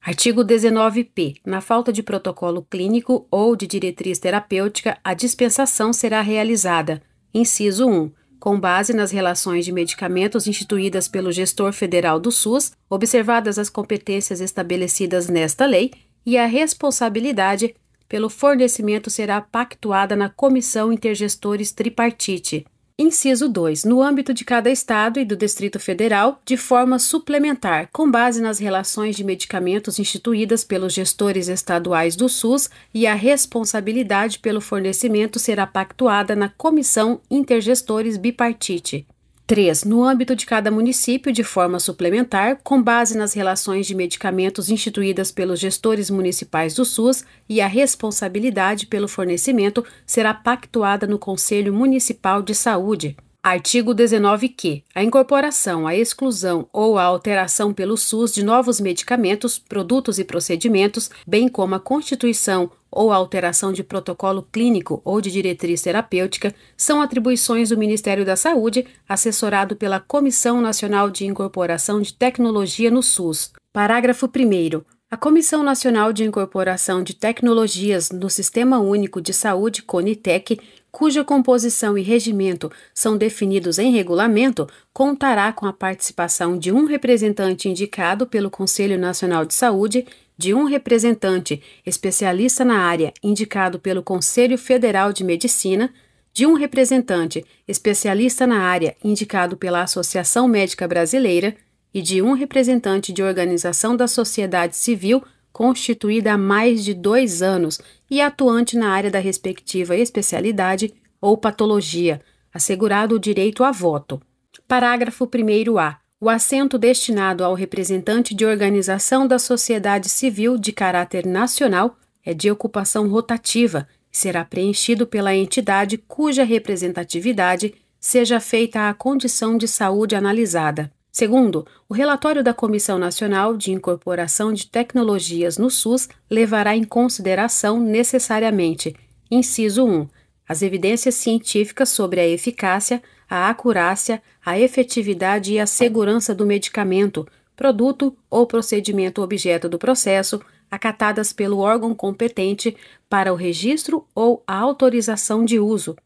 Speaker 1: Artigo 19-P. Na falta de protocolo clínico ou de diretriz terapêutica, a dispensação será realizada. Inciso 1. Com base nas relações de medicamentos instituídas pelo gestor federal do SUS, observadas as competências estabelecidas nesta lei e a responsabilidade pelo fornecimento será pactuada na Comissão Intergestores Tripartite. Inciso 2. No âmbito de cada Estado e do Distrito Federal, de forma suplementar, com base nas relações de medicamentos instituídas pelos gestores estaduais do SUS e a responsabilidade pelo fornecimento será pactuada na Comissão Intergestores Bipartite. 3. No âmbito de cada município, de forma suplementar, com base nas relações de medicamentos instituídas pelos gestores municipais do SUS e a responsabilidade pelo fornecimento será pactuada no Conselho Municipal de Saúde. Artigo 19q. A incorporação, a exclusão ou a alteração pelo SUS de novos medicamentos, produtos e procedimentos, bem como a constituição ou a alteração de protocolo clínico ou de diretriz terapêutica, são atribuições do Ministério da Saúde, assessorado pela Comissão Nacional de Incorporação de Tecnologia no SUS. Parágrafo 1º. A Comissão Nacional de Incorporação de Tecnologias no Sistema Único de Saúde, CONITEC, cuja composição e regimento são definidos em regulamento, contará com a participação de um representante indicado pelo Conselho Nacional de Saúde, de um representante especialista na área indicado pelo Conselho Federal de Medicina, de um representante especialista na área indicado pela Associação Médica Brasileira e de um representante de organização da sociedade civil constituída há mais de 2 anos e atuante na área da respectiva especialidade ou patologia, assegurado o direito a voto. Parágrafo 1º-A. O assento destinado ao representante de organização da sociedade civil de caráter nacional é de ocupação rotativa e será preenchido pela entidade cuja representatividade seja feita à condição de saúde analisada. Segundo, o relatório da Comissão Nacional de Incorporação de Tecnologias no SUS levará em consideração necessariamente, inciso 1, as evidências científicas sobre a eficácia, a acurácia, a efetividade e a segurança do medicamento, produto ou procedimento objeto do processo, acatadas pelo órgão competente para o registro ou a autorização de uso.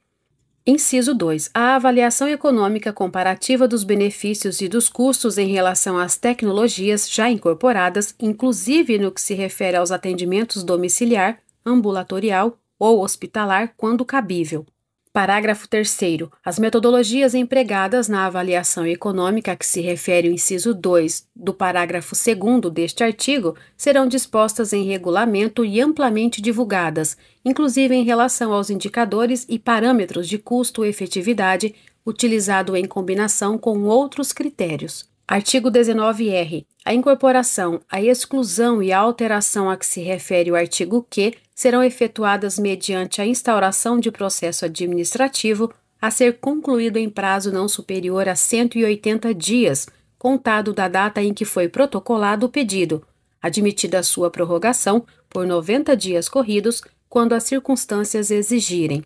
Speaker 1: Inciso 2. A avaliação econômica comparativa dos benefícios e dos custos em relação às tecnologias já incorporadas, inclusive no que se refere aos atendimentos domiciliar, ambulatorial ou hospitalar, quando cabível. Parágrafo 3º. As metodologias empregadas na avaliação econômica a que se refere o inciso 2 do parágrafo 2º deste artigo serão dispostas em regulamento e amplamente divulgadas, inclusive em relação aos indicadores e parâmetros de custo-efetividade, utilizado em combinação com outros critérios. Artigo 19-R. A incorporação, a exclusão e a alteração a que se refere o artigo Q serão efetuadas mediante a instauração de processo administrativo a ser concluído em prazo não superior a 180 dias, contado da data em que foi protocolado o pedido, admitida a sua prorrogação por 90 dias corridos, quando as circunstâncias exigirem.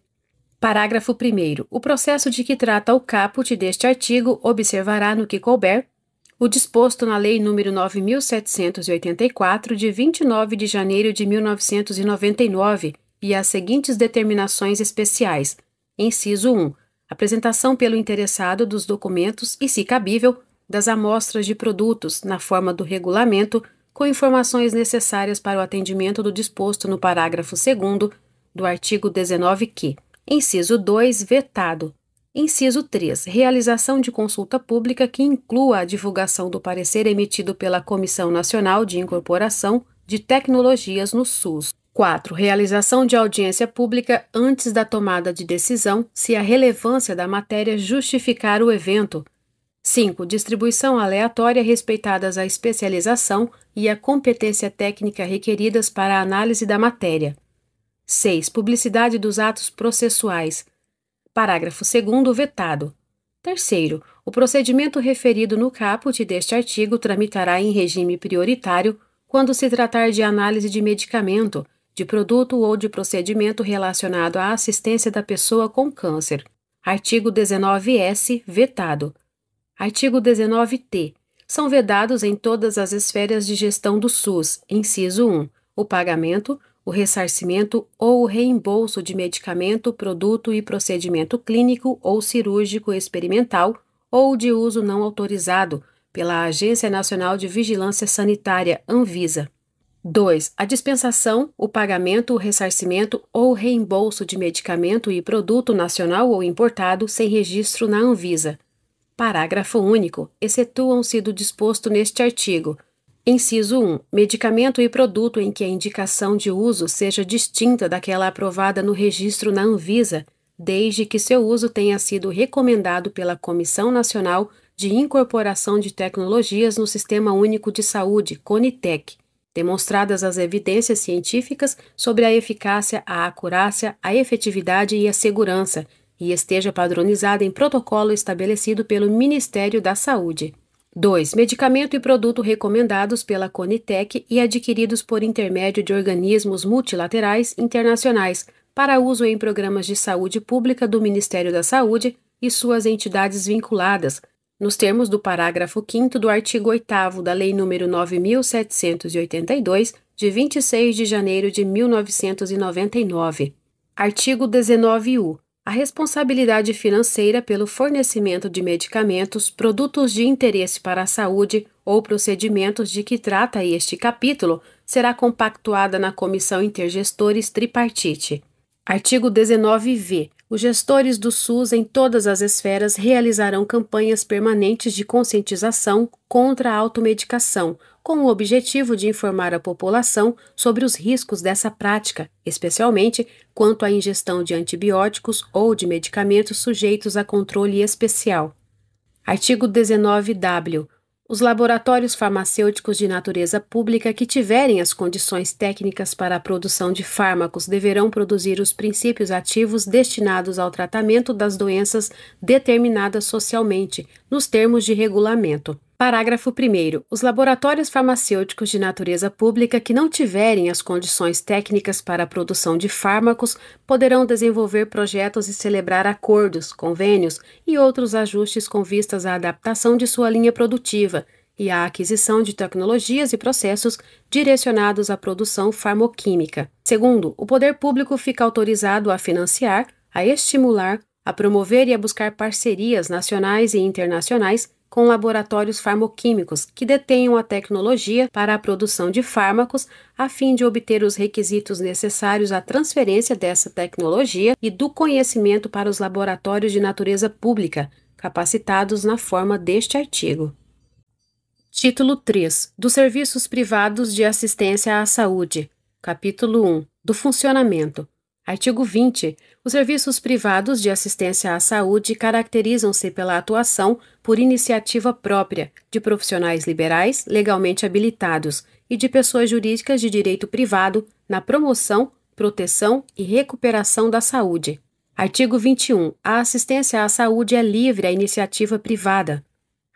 Speaker 1: Parágrafo 1º. O processo de que trata o caput deste artigo observará, no que couber, o disposto na Lei nº 9.784, de 29 de janeiro de 1999, e as seguintes determinações especiais. Inciso 1. Apresentação pelo interessado dos documentos e, se cabível, das amostras de produtos, na forma do regulamento, com informações necessárias para o atendimento do disposto no parágrafo 2º do artigo 19q. Inciso 2. Vetado. Inciso 3. Realização de consulta pública que inclua a divulgação do parecer emitido pela Comissão Nacional de Incorporação de Tecnologias no SUS. 4. Realização de audiência pública antes da tomada de decisão, se a relevância da matéria justificar o evento. 5. Distribuição aleatória respeitadas a especialização e a competência técnica requeridas para a análise da matéria. 6. Publicidade dos atos processuais. Parágrafo 2º vetado. 3º. O procedimento referido no caput deste artigo tramitará em regime prioritário quando se tratar de análise de medicamento, de produto ou de procedimento relacionado à assistência da pessoa com câncer. Artigo 19-S. Vetado. Artigo 19-T. São vedados em todas as esferas de gestão do SUS, inciso 1, o pagamento, o ressarcimento ou o reembolso de medicamento, produto e procedimento clínico ou cirúrgico experimental ou de uso não autorizado pela Agência Nacional de Vigilância Sanitária, Anvisa. 2. A dispensação, o pagamento, o ressarcimento ou reembolso de medicamento e produto nacional ou importado sem registro na Anvisa. Parágrafo único. Excetuam-se do disposto neste artigo: inciso 1. Medicamento e produto em que a indicação de uso seja distinta daquela aprovada no registro na Anvisa, desde que seu uso tenha sido recomendado pela Comissão Nacional de Incorporação de Tecnologias no Sistema Único de Saúde, CONITEC, demonstradas as evidências científicas sobre a eficácia, a acurácia, a efetividade e a segurança, e esteja padronizada em protocolo estabelecido pelo Ministério da Saúde. 2. Medicamento e produto recomendados pela Conitec e adquiridos por intermédio de organismos multilaterais internacionais para uso em programas de saúde pública do Ministério da Saúde e suas entidades vinculadas, nos termos do parágrafo 5º do artigo 8º da Lei nº 9.782, de 26 de janeiro de 1999. Artigo 19-U. A responsabilidade financeira pelo fornecimento de medicamentos, produtos de interesse para a saúde ou procedimentos de que trata este capítulo será compactuada na Comissão Intergestores Tripartite. Artigo 19-V. Os gestores do SUS em todas as esferas realizarão campanhas permanentes de conscientização contra a automedicação, com o objetivo de informar a população sobre os riscos dessa prática, especialmente quanto à ingestão de antibióticos ou de medicamentos sujeitos a controle especial. Artigo 19-W. Os laboratórios farmacêuticos de natureza pública que tiverem as condições técnicas para a produção de fármacos deverão produzir os princípios ativos destinados ao tratamento das doenças determinadas socialmente, nos termos de regulamento. Parágrafo 1º. Os laboratórios farmacêuticos de natureza pública que não tiverem as condições técnicas para a produção de fármacos poderão desenvolver projetos e celebrar acordos, convênios e outros ajustes com vistas à adaptação de sua linha produtiva e à aquisição de tecnologias e processos direcionados à produção farmoquímica. Segundo, o poder público fica autorizado a financiar, a estimular, a promover e a buscar parcerias nacionais e internacionais com laboratórios farmoquímicos que detenham a tecnologia para a produção de fármacos, a fim de obter os requisitos necessários à transferência dessa tecnologia e do conhecimento para os laboratórios de natureza pública, capacitados na forma deste artigo. Título 3. Dos Serviços Privados de Assistência à Saúde. Capítulo 1. Do Funcionamento. Artigo 20. Os serviços privados de assistência à saúde caracterizam-se pela atuação, por iniciativa própria, de profissionais liberais, legalmente habilitados, e de pessoas jurídicas de direito privado, na promoção, proteção e recuperação da saúde. Artigo 21. A assistência à saúde é livre à iniciativa privada.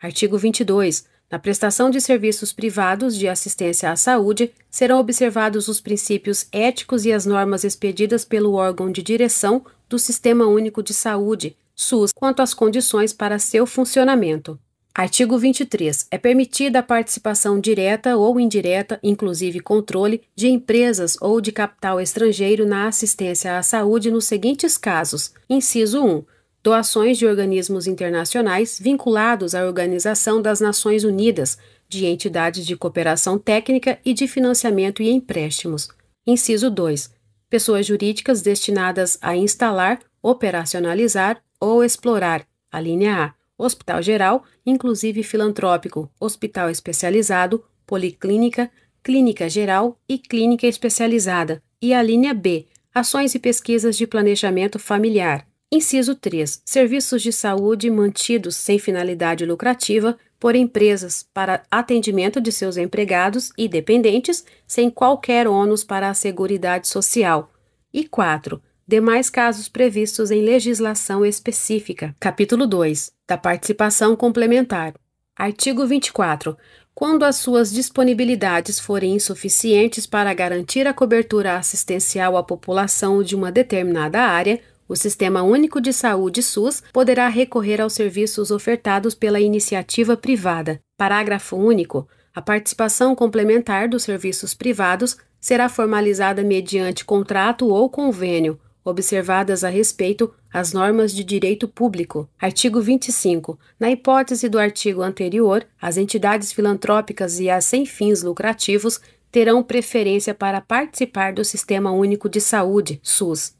Speaker 1: Artigo 22. Na prestação de serviços privados de assistência à saúde, serão observados os princípios éticos e as normas expedidas pelo órgão de direção do Sistema Único de Saúde, SUS, quanto às condições para seu funcionamento. Artigo 23. É permitida a participação direta ou indireta, inclusive controle, de empresas ou de capital estrangeiro na assistência à saúde nos seguintes casos. Inciso 1. Doações de organismos internacionais vinculados à Organização das Nações Unidas, de entidades de cooperação técnica e de financiamento e empréstimos. Inciso 2. Pessoas jurídicas destinadas a instalar, operacionalizar ou explorar, a linha A, hospital geral, inclusive filantrópico, hospital especializado, policlínica, clínica geral e clínica especializada, e a linha B, ações e pesquisas de planejamento familiar. Inciso 3. Serviços de saúde mantidos sem finalidade lucrativa por empresas para atendimento de seus empregados e dependentes sem qualquer ônus para a Seguridade Social. E 4. Demais casos previstos em legislação específica. Capítulo 2. Da participação complementar. Artigo 24. Quando as suas disponibilidades forem insuficientes para garantir a cobertura assistencial à população de uma determinada área, o Sistema Único de Saúde SUS poderá recorrer aos serviços ofertados pela iniciativa privada. Parágrafo único. A participação complementar dos serviços privados será formalizada mediante contrato ou convênio, observadas a respeito as normas de direito público. Artigo 25. Na hipótese do artigo anterior, as entidades filantrópicas e as sem fins lucrativos terão preferência para participar do Sistema Único de Saúde, SUS.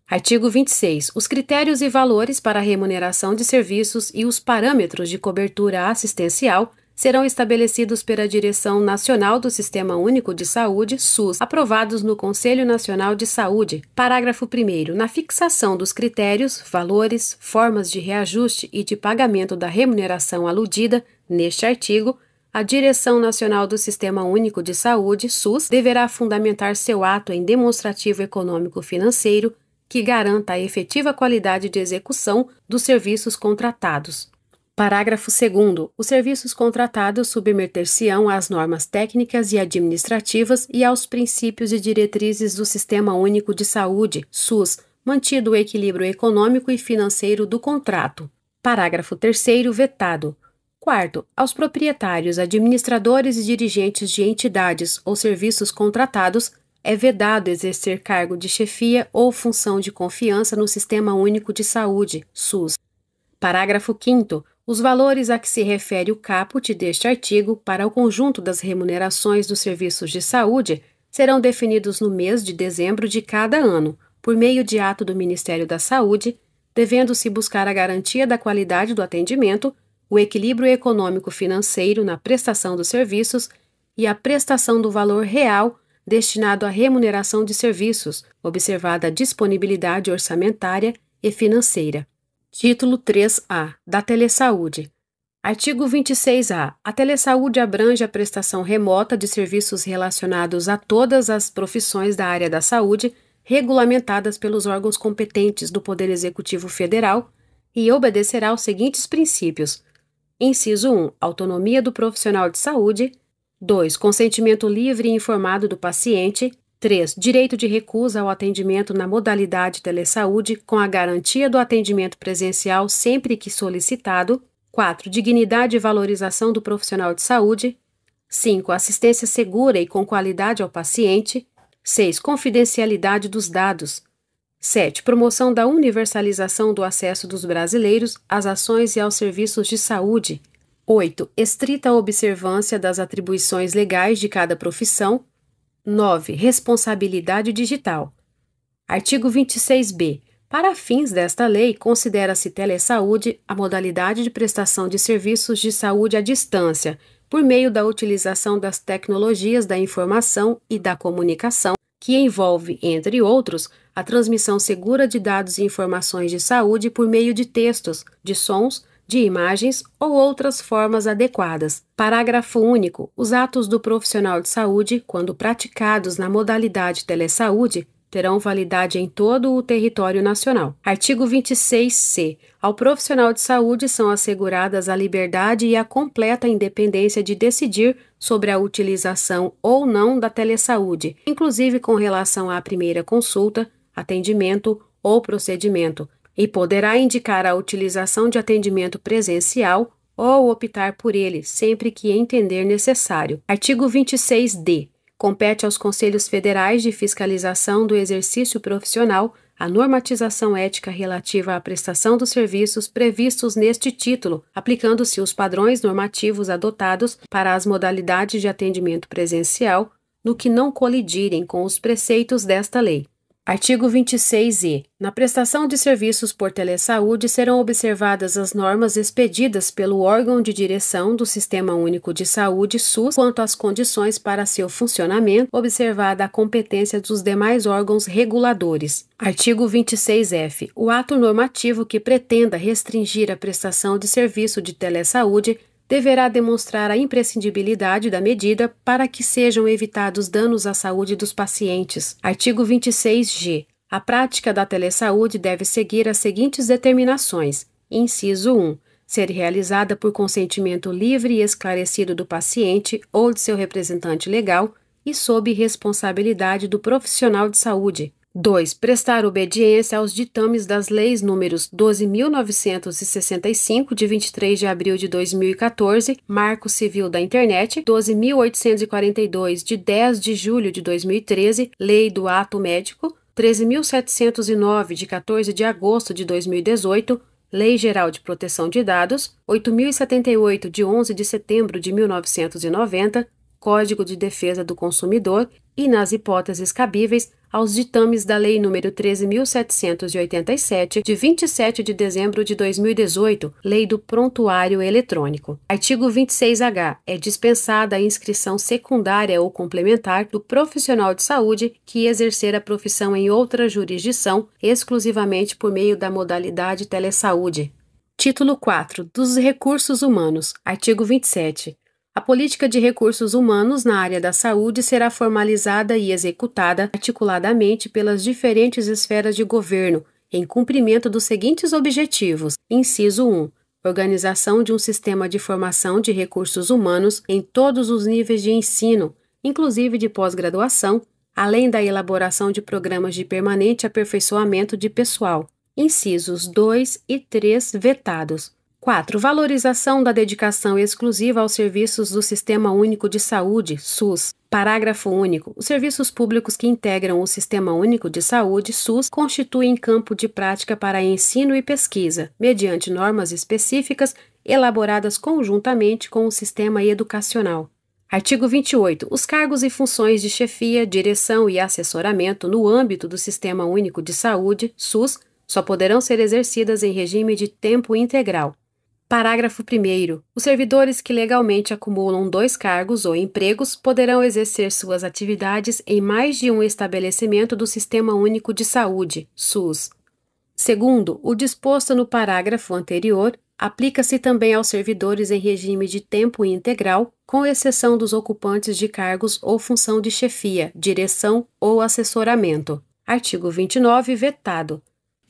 Speaker 1: Artigo 26. Os critérios e valores para a remuneração de serviços e os parâmetros de cobertura assistencial serão estabelecidos pela Direção Nacional do Sistema Único de Saúde, SUS, aprovados no Conselho Nacional de Saúde. Parágrafo 1º. Na fixação dos critérios, valores, formas de reajuste e de pagamento da remuneração aludida neste artigo, a Direção Nacional do Sistema Único de Saúde, SUS, deverá fundamentar seu ato em demonstrativo econômico-financeiro, que garanta a efetiva qualidade de execução dos serviços contratados. Parágrafo 2º. Os serviços contratados submeter-se-ão às normas técnicas e administrativas e aos princípios e diretrizes do Sistema Único de Saúde, SUS, mantido o equilíbrio econômico e financeiro do contrato. Parágrafo 3º. Vetado. Quarto, aos proprietários, administradores e dirigentes de entidades ou serviços contratados é vedado exercer cargo de chefia ou função de confiança no Sistema Único de Saúde, SUS. Parágrafo 5º. Os valores a que se refere o caput deste artigo para o conjunto das remunerações dos serviços de saúde serão definidos no mês de dezembro de cada ano, por meio de ato do Ministério da Saúde, devendo-se buscar a garantia da qualidade do atendimento, o equilíbrio econômico-financeiro na prestação dos serviços e a prestação do valor real destinado à remuneração de serviços, observada a disponibilidade orçamentária e financeira. Título 3A. Da Telesaúde. Artigo 26-A. A telesaúde abrange a prestação remota de serviços relacionados a todas as profissões da área da saúde, regulamentadas pelos órgãos competentes do Poder Executivo Federal, e obedecerá aos seguintes princípios. Inciso 1. Autonomia do profissional de saúde. 2. Consentimento livre e informado do paciente. 3. Direito de recusa ao atendimento na modalidade telesaúde, com a garantia do atendimento presencial sempre que solicitado. 4. Dignidade e valorização do profissional de saúde. 5. Assistência segura e com qualidade ao paciente. 6. Confidencialidade dos dados. 7. Promoção da universalização do acesso dos brasileiros às ações e aos serviços de saúde. 8. Estrita observância das atribuições legais de cada profissão. 9. Responsabilidade digital. Artigo 26b. Para fins desta lei, considera-se telesaúde a modalidade de prestação de serviços de saúde à distância, por meio da utilização das tecnologias da informação e da comunicação, que envolve, entre outros, a transmissão segura de dados e informações de saúde por meio de textos, de sons, de imagens ou outras formas adequadas. Parágrafo único. Os atos do profissional de saúde, quando praticados na modalidade telesaúde, terão validade em todo o território nacional. Artigo 26c. Ao profissional de saúde são asseguradas a liberdade e a completa independência de decidir sobre a utilização ou não da telesaúde, inclusive com relação à primeira consulta, atendimento ou procedimento, e poderá indicar a utilização de atendimento presencial ou optar por ele, sempre que entender necessário. Artigo 26d. Compete aos Conselhos Federais de Fiscalização do Exercício Profissional a normatização ética relativa à prestação dos serviços previstos neste título, aplicando-se os padrões normativos adotados para as modalidades de atendimento presencial, no que não colidirem com os preceitos desta lei. Artigo 26e. Na prestação de serviços por telesaúde serão observadas as normas expedidas pelo órgão de direção do Sistema Único de Saúde, SUS, quanto às condições para seu funcionamento, observada a competência dos demais órgãos reguladores. Artigo 26f. O ato normativo que pretenda restringir a prestação de serviço de telesaúde deverá demonstrar a imprescindibilidade da medida para que sejam evitados danos à saúde dos pacientes. Artigo 26g. A prática da telesaúde deve seguir as seguintes determinações. Inciso 1. Ser realizada por consentimento livre e esclarecido do paciente ou de seu representante legal e sob responsabilidade do profissional de saúde. 2. Prestar obediência aos ditames das leis números 12.965, de 23 de abril de 2014, Marco Civil da Internet, 12.842, de 10 de julho de 2013, Lei do Ato Médico, 13.709, de 14 de agosto de 2018, Lei Geral de Proteção de Dados, 8.078, de 11 de setembro de 1990, Código de Defesa do Consumidor e, nas hipóteses cabíveis, aos ditames da Lei nº 13.787, de 27 de dezembro de 2018, Lei do Prontuário Eletrônico. Artigo 26H. É dispensada a inscrição secundária ou complementar do profissional de saúde que exercer a profissão em outra jurisdição, exclusivamente por meio da modalidade telesaúde. Título 4. Dos recursos humanos. Artigo 27. A política de recursos humanos na área da saúde será formalizada e executada articuladamente pelas diferentes esferas de governo, em cumprimento dos seguintes objetivos. Inciso 1. Organização de um sistema de formação de recursos humanos em todos os níveis de ensino, inclusive de pós-graduação, além da elaboração de programas de permanente aperfeiçoamento de pessoal. Incisos 2 e 3 vetados. 4. Valorização da dedicação exclusiva aos serviços do Sistema Único de Saúde, SUS. Parágrafo único. Os serviços públicos que integram o Sistema Único de Saúde, SUS, constituem campo de prática para ensino e pesquisa, mediante normas específicas elaboradas conjuntamente com o sistema educacional. Artigo 28. Os cargos e funções de chefia, direção e assessoramento no âmbito do Sistema Único de Saúde, SUS, só poderão ser exercidas em regime de tempo integral. Parágrafo 1º. Os servidores que legalmente acumulam 2 cargos ou empregos poderão exercer suas atividades em mais de um estabelecimento do Sistema Único de Saúde, SUS. Segundo, o disposto no parágrafo anterior aplica-se também aos servidores em regime de tempo integral, com exceção dos ocupantes de cargos ou função de chefia, direção ou assessoramento. Artigo 29, vetado.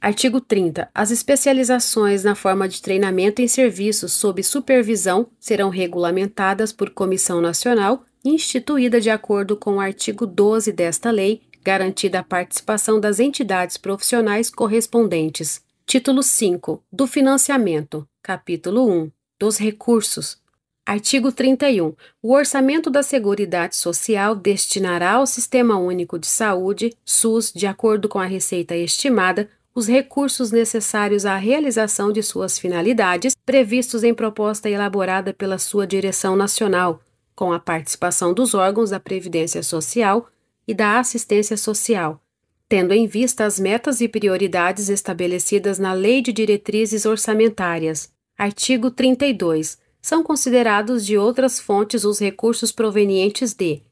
Speaker 1: Artigo 30. As especializações na forma de treinamento em serviços sob supervisão serão regulamentadas por comissão nacional, instituída de acordo com o artigo 12 desta lei, garantida a participação das entidades profissionais correspondentes. Título 5. Do financiamento. Capítulo 1. Dos recursos. Artigo 31. O orçamento da Seguridade Social destinará ao Sistema Único de Saúde, SUS, de acordo com a receita estimada, os recursos necessários à realização de suas finalidades, previstos em proposta elaborada pela sua direção nacional, com a participação dos órgãos da Previdência Social e da Assistência Social, tendo em vista as metas e prioridades estabelecidas na Lei de Diretrizes Orçamentárias. Artigo 32. São considerados de outras fontes os recursos provenientes de: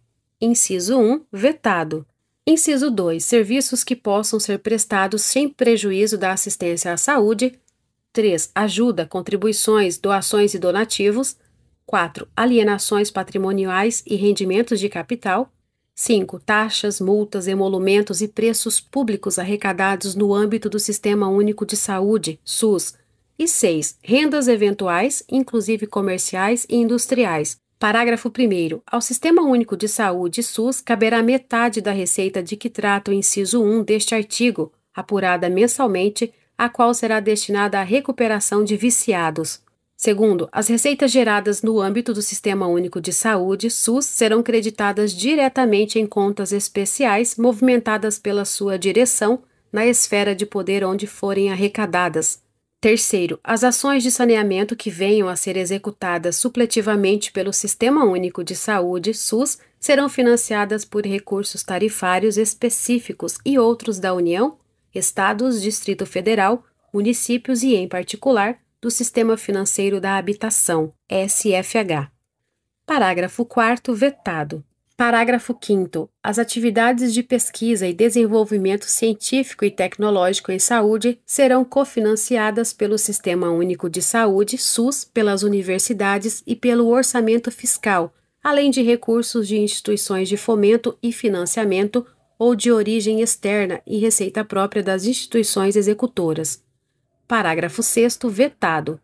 Speaker 1: inciso 1, vetado. Inciso 2. Serviços que possam ser prestados sem prejuízo da assistência à saúde. 3. Ajuda, contribuições, doações e donativos. 4. Alienações patrimoniais e rendimentos de capital. 5. Taxas, multas, emolumentos e preços públicos arrecadados no âmbito do Sistema Único de Saúde, SUS. E 6. Rendas eventuais, inclusive comerciais e industriais. Parágrafo 1º. Ao Sistema Único de Saúde, SUS, caberá metade da receita de que trata o inciso 1 deste artigo, apurada mensalmente, a qual será destinada à recuperação de viciados. Segundo, as receitas geradas no âmbito do Sistema Único de Saúde, SUS, serão creditadas diretamente em contas especiais movimentadas pela sua direção na esfera de poder onde forem arrecadadas. Terceiro, as ações de saneamento que venham a ser executadas supletivamente pelo Sistema Único de Saúde, SUS, serão financiadas por recursos tarifários específicos e outros da União, Estados, Distrito Federal, municípios e, em particular, do Sistema Financeiro da Habitação, SFH. Parágrafo 4º, vetado. Parágrafo 5º. As atividades de pesquisa e desenvolvimento científico e tecnológico em saúde serão cofinanciadas pelo Sistema Único de Saúde, SUS, pelas universidades e pelo orçamento fiscal, além de recursos de instituições de fomento e financiamento ou de origem externa e receita própria das instituições executoras. Parágrafo 6º, vetado.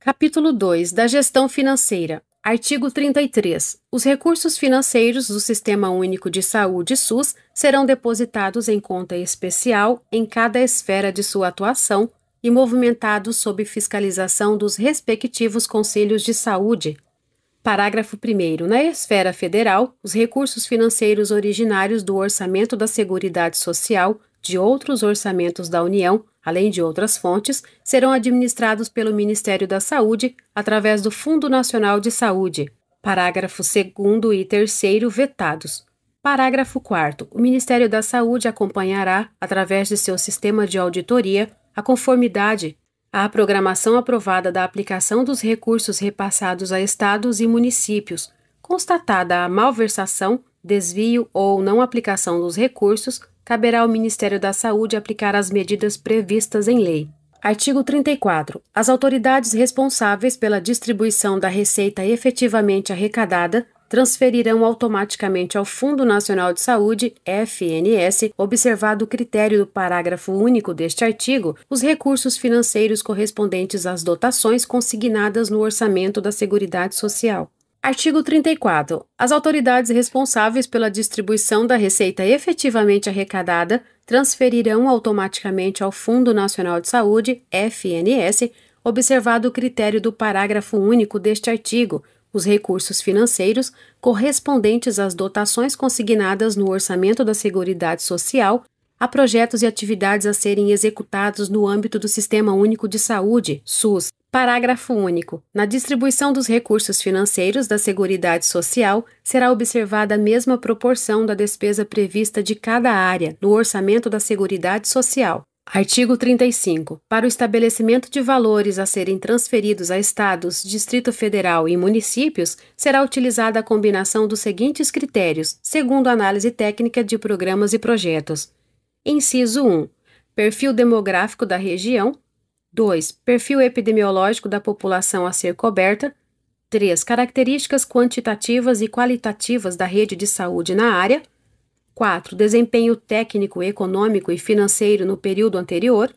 Speaker 1: Capítulo 2. Da gestão financeira. Artigo 33. Os recursos financeiros do Sistema Único de Saúde, SUS, serão depositados em conta especial em cada esfera de sua atuação e movimentados sob fiscalização dos respectivos conselhos de saúde. Parágrafo 1º. Na esfera federal, os recursos financeiros originários do Orçamento da Seguridade Social, de outros orçamentos da União, além de outras fontes, serão administrados pelo Ministério da Saúde através do Fundo Nacional de Saúde. Parágrafo 2º e 3º vetados. Parágrafo 4º. O Ministério da Saúde acompanhará, através de seu sistema de auditoria, a conformidade à programação aprovada da aplicação dos recursos repassados a estados e municípios. Constatada a malversação, desvio ou não aplicação dos recursos, caberá ao Ministério da Saúde aplicar as medidas previstas em lei. Artigo 34. As autoridades responsáveis pela distribuição da receita efetivamente arrecadada transferirão automaticamente ao Fundo Nacional de Saúde, FNS, observado o critério do parágrafo único deste artigo, os recursos financeiros correspondentes às dotações consignadas no orçamento da Seguridade Social. Artigo 34. As autoridades responsáveis pela distribuição da receita efetivamente arrecadada transferirão automaticamente ao Fundo Nacional de Saúde, FNS, observado o critério do parágrafo único deste artigo, os recursos financeiros correspondentes às dotações consignadas no orçamento da Seguridade Social a projetos e atividades a serem executados no âmbito do Sistema Único de Saúde, SUS. Parágrafo único. Na distribuição dos recursos financeiros da Seguridade Social, será observada a mesma proporção da despesa prevista de cada área no orçamento da Seguridade Social. Artigo 35. Para o estabelecimento de valores a serem transferidos a estados, Distrito Federal e municípios, será utilizada a combinação dos seguintes critérios, segundo análise técnica de programas e projetos. Inciso 1. Perfil demográfico da região. 2. Perfil epidemiológico da população a ser coberta. 3. Características quantitativas e qualitativas da rede de saúde na área. 4. Desempenho técnico, econômico e financeiro no período anterior.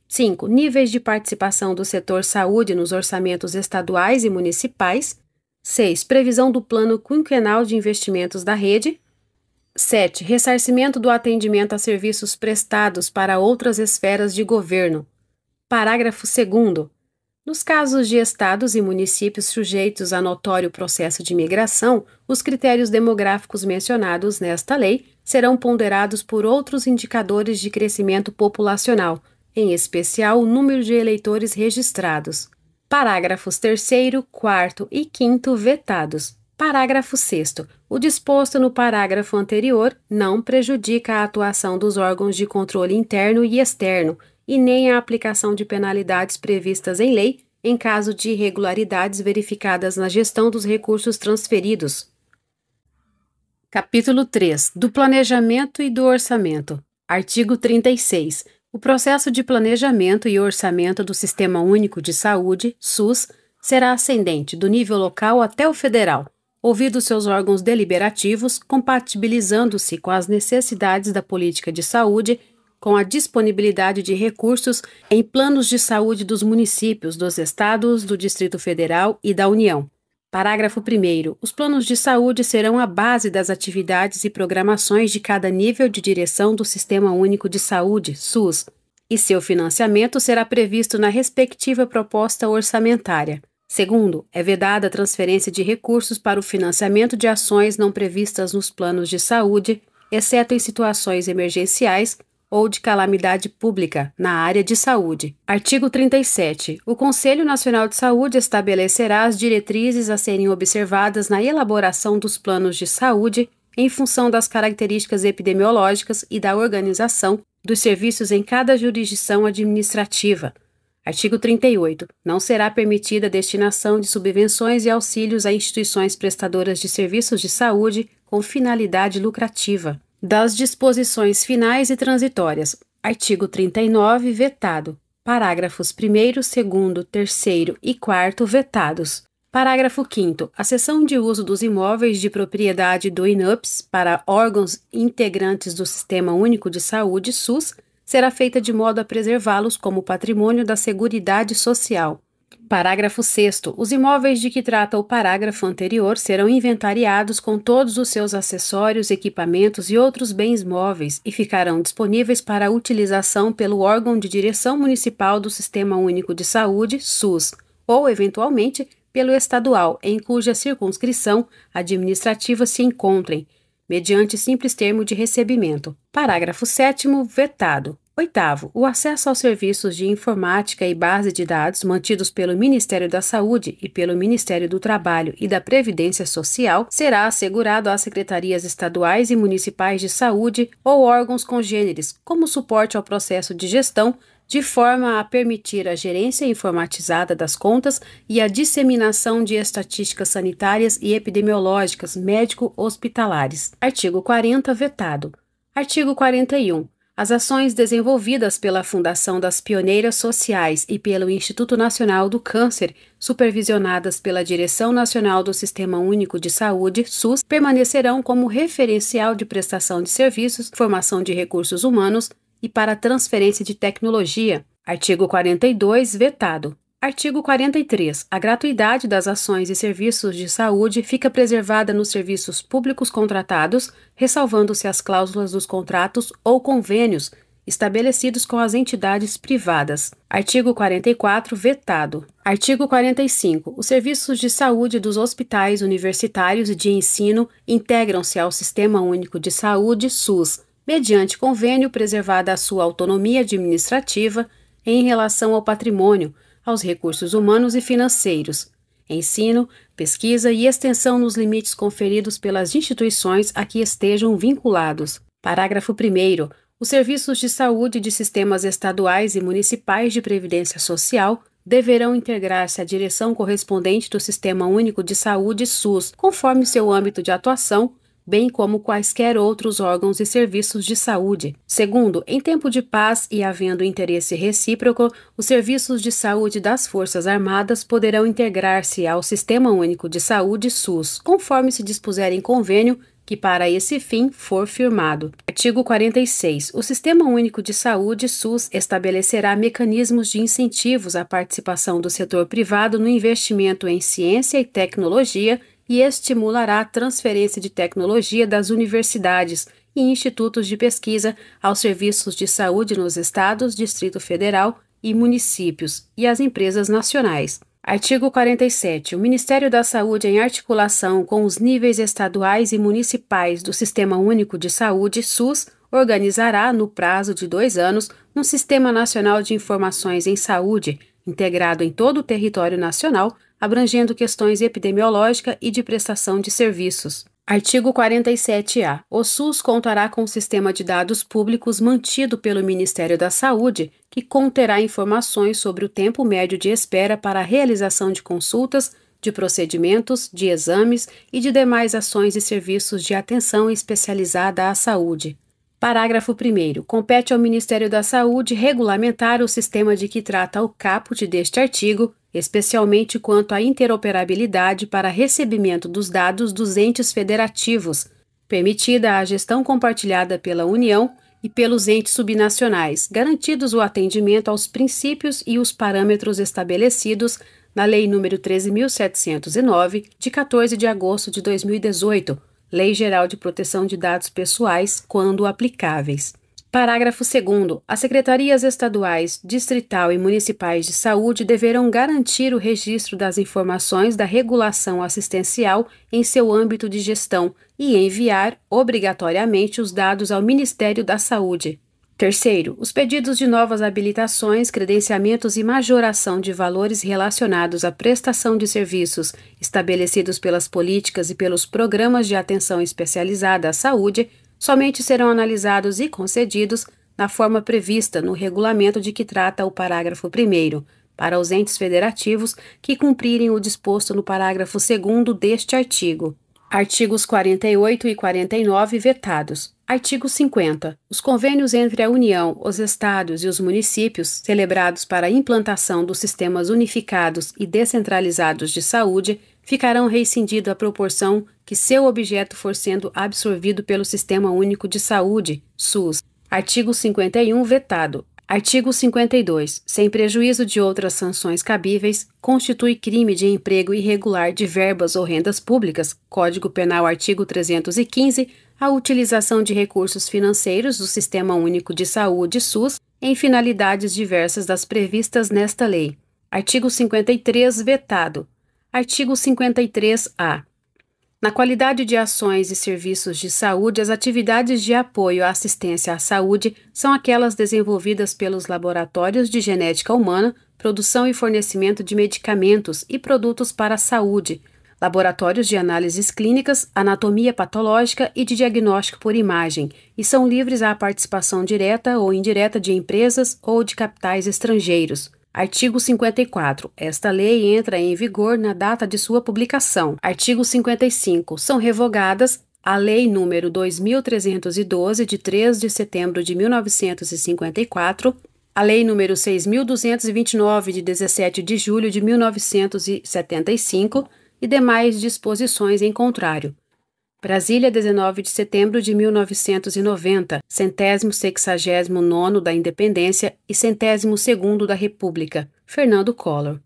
Speaker 1: 5. Níveis de participação do setor saúde nos orçamentos estaduais e municipais. 6. Previsão do plano quinquenal de investimentos da rede. 7. Ressarcimento do atendimento a serviços prestados para outras esferas de governo. Parágrafo 2º. Nos casos de estados e municípios sujeitos a notório processo de migração, os critérios demográficos mencionados nesta lei serão ponderados por outros indicadores de crescimento populacional, em especial o número de eleitores registrados. Parágrafos 3º, 4º e 5º vetados. Parágrafo 6º. O disposto no parágrafo anterior não prejudica a atuação dos órgãos de controle interno e externo, e nem a aplicação de penalidades previstas em lei em caso de irregularidades verificadas na gestão dos recursos transferidos. Capítulo 3. Do Planejamento e do Orçamento. Artigo 36. O processo de planejamento e orçamento do Sistema Único de Saúde, SUS, será ascendente do nível local até o federal, ouvidos seus órgãos deliberativos, compatibilizando-se com as necessidades da política de saúde, com a disponibilidade de recursos em planos de saúde dos municípios, dos estados, do Distrito Federal e da União. Parágrafo 1º. Os planos de saúde serão a base das atividades e programações de cada nível de direção do Sistema Único de Saúde, SUS, e seu financiamento será previsto na respectiva proposta orçamentária. Segundo, é vedada a transferência de recursos para o financiamento de ações não previstas nos planos de saúde, exceto em situações emergenciais ou de calamidade pública na área de saúde. Artigo 37. O Conselho Nacional de Saúde estabelecerá as diretrizes a serem observadas na elaboração dos planos de saúde em função das características epidemiológicas e da organização dos serviços em cada jurisdição administrativa. Artigo 38. Não será permitida a destinação de subvenções e auxílios a instituições prestadoras de serviços de saúde com finalidade lucrativa. Das disposições finais e transitórias. Artigo 39, vetado. Parágrafos 1º, 2º, 3º e 4º vetados. Parágrafo 5º. A cessão de uso dos imóveis de propriedade do INUPS para órgãos integrantes do Sistema Único de Saúde, SUS, será feita de modo a preservá-los como patrimônio da Seguridade Social. Parágrafo 6º. Os imóveis de que trata o parágrafo anterior serão inventariados com todos os seus acessórios, equipamentos e outros bens móveis e ficarão disponíveis para utilização pelo órgão de direção municipal do Sistema Único de Saúde, SUS, ou, eventualmente, pelo estadual, em cuja circunscrição administrativa se encontrem, mediante simples termo de recebimento. Parágrafo 7º, vetado. 8º. O acesso aos serviços de informática e base de dados mantidos pelo Ministério da Saúde e pelo Ministério do Trabalho e da Previdência Social será assegurado às secretarias estaduais e municipais de saúde ou órgãos congêneres, como suporte ao processo de gestão, de forma a permitir a gerência informatizada das contas e a disseminação de estatísticas sanitárias e epidemiológicas médico-hospitalares. Artigo 40, vetado. Artigo 41. As ações desenvolvidas pela Fundação das Pioneiras Sociais e pelo Instituto Nacional do Câncer, supervisionadas pela Direção Nacional do Sistema Único de Saúde, SUS, permanecerão como referencial de prestação de serviços, formação de recursos humanos e para transferência de tecnologia. Artigo 42, vetado. Artigo 43. A gratuidade das ações e serviços de saúde fica preservada nos serviços públicos contratados, ressalvando-se as cláusulas dos contratos ou convênios estabelecidos com as entidades privadas. Artigo 44. Vetado. Artigo 45. Os serviços de saúde dos hospitais universitários e de ensino integram-se ao Sistema Único de Saúde, SUS, mediante convênio preservada a sua autonomia administrativa em relação ao patrimônio, aos recursos humanos e financeiros, ensino, pesquisa e extensão nos limites conferidos pelas instituições a que estejam vinculados. Parágrafo 1º. Os serviços de saúde de sistemas estaduais e municipais de previdência social deverão integrar-se à direção correspondente do Sistema Único de Saúde SUS, conforme seu âmbito de atuação, bem como quaisquer outros órgãos e serviços de saúde. Segundo, em tempo de paz e havendo interesse recíproco, os serviços de saúde das Forças Armadas poderão integrar-se ao Sistema Único de Saúde SUS, conforme se dispuser em convênio que para esse fim for firmado. Artigo 46. O Sistema Único de Saúde SUS estabelecerá mecanismos de incentivos à participação do setor privado no investimento em ciência e tecnologia e estimulará a transferência de tecnologia das universidades e institutos de pesquisa aos serviços de saúde nos estados, Distrito Federal e municípios e às empresas nacionais. Artigo 47. O Ministério da Saúde, em articulação com os níveis estaduais e municipais do Sistema Único de Saúde, SUS, organizará, no prazo de 2 anos, um Sistema Nacional de Informações em Saúde, integrado em todo o território nacional, abrangendo questões epidemiológicas e de prestação de serviços. Artigo 47-A. O SUS contará com um sistema de dados públicos mantido pelo Ministério da Saúde, que conterá informações sobre o tempo médio de espera para a realização de consultas, de procedimentos, de exames e de demais ações e serviços de atenção especializada à saúde. Parágrafo 1º. Compete ao Ministério da Saúde regulamentar o sistema de que trata o caput deste artigo, especialmente quanto à interoperabilidade para recebimento dos dados dos entes federativos, permitida a gestão compartilhada pela União e pelos entes subnacionais, garantidos o atendimento aos princípios e os parâmetros estabelecidos na Lei nº 13.709, de 14 de agosto de 2018, Lei Geral de Proteção de Dados Pessoais, quando aplicáveis. Parágrafo 2º. As secretarias estaduais, distrital e municipais de saúde deverão garantir o registro das informações da regulação assistencial em seu âmbito de gestão e enviar, obrigatoriamente, os dados ao Ministério da Saúde. Terceiro, os pedidos de novas habilitações, credenciamentos e majoração de valores relacionados à prestação de serviços estabelecidos pelas políticas e pelos programas de atenção especializada à saúde somente serão analisados e concedidos na forma prevista no regulamento de que trata o parágrafo 1º, para os entes federativos que cumprirem o disposto no parágrafo 2º deste artigo. Artigos 48 e 49 vetados. Artigo 50. Os convênios entre a União, os Estados e os municípios, celebrados para a implantação dos sistemas unificados e descentralizados de saúde, ficarão rescindidos à proporção que seu objeto for sendo absorvido pelo Sistema Único de Saúde, SUS. Artigo 51 vetado. Artigo 52. Sem prejuízo de outras sanções cabíveis, constitui crime de emprego irregular de verbas ou rendas públicas, Código Penal artigo 315, a utilização de recursos financeiros do Sistema Único de Saúde, SUS, em finalidades diversas das previstas nesta lei. Artigo 53 vetado. Artigo 53-A. Na qualidade de ações e serviços de saúde, as atividades de apoio à assistência à saúde são aquelas desenvolvidas pelos laboratórios de genética humana, produção e fornecimento de medicamentos e produtos para a saúde, laboratórios de análises clínicas, anatomia patológica e de diagnóstico por imagem, e são livres à participação direta ou indireta de empresas ou de capitais estrangeiros. Artigo 54. Esta lei entra em vigor na data de sua publicação. Artigo 55. São revogadas a Lei nº 2.312, de 3 de setembro de 1954, a Lei nº 6.229, de 17 de julho de 1975 e demais disposições em contrário. Brasília, 19 de setembro de 1990, 169º da Independência e 102º da República. Fernando Collor.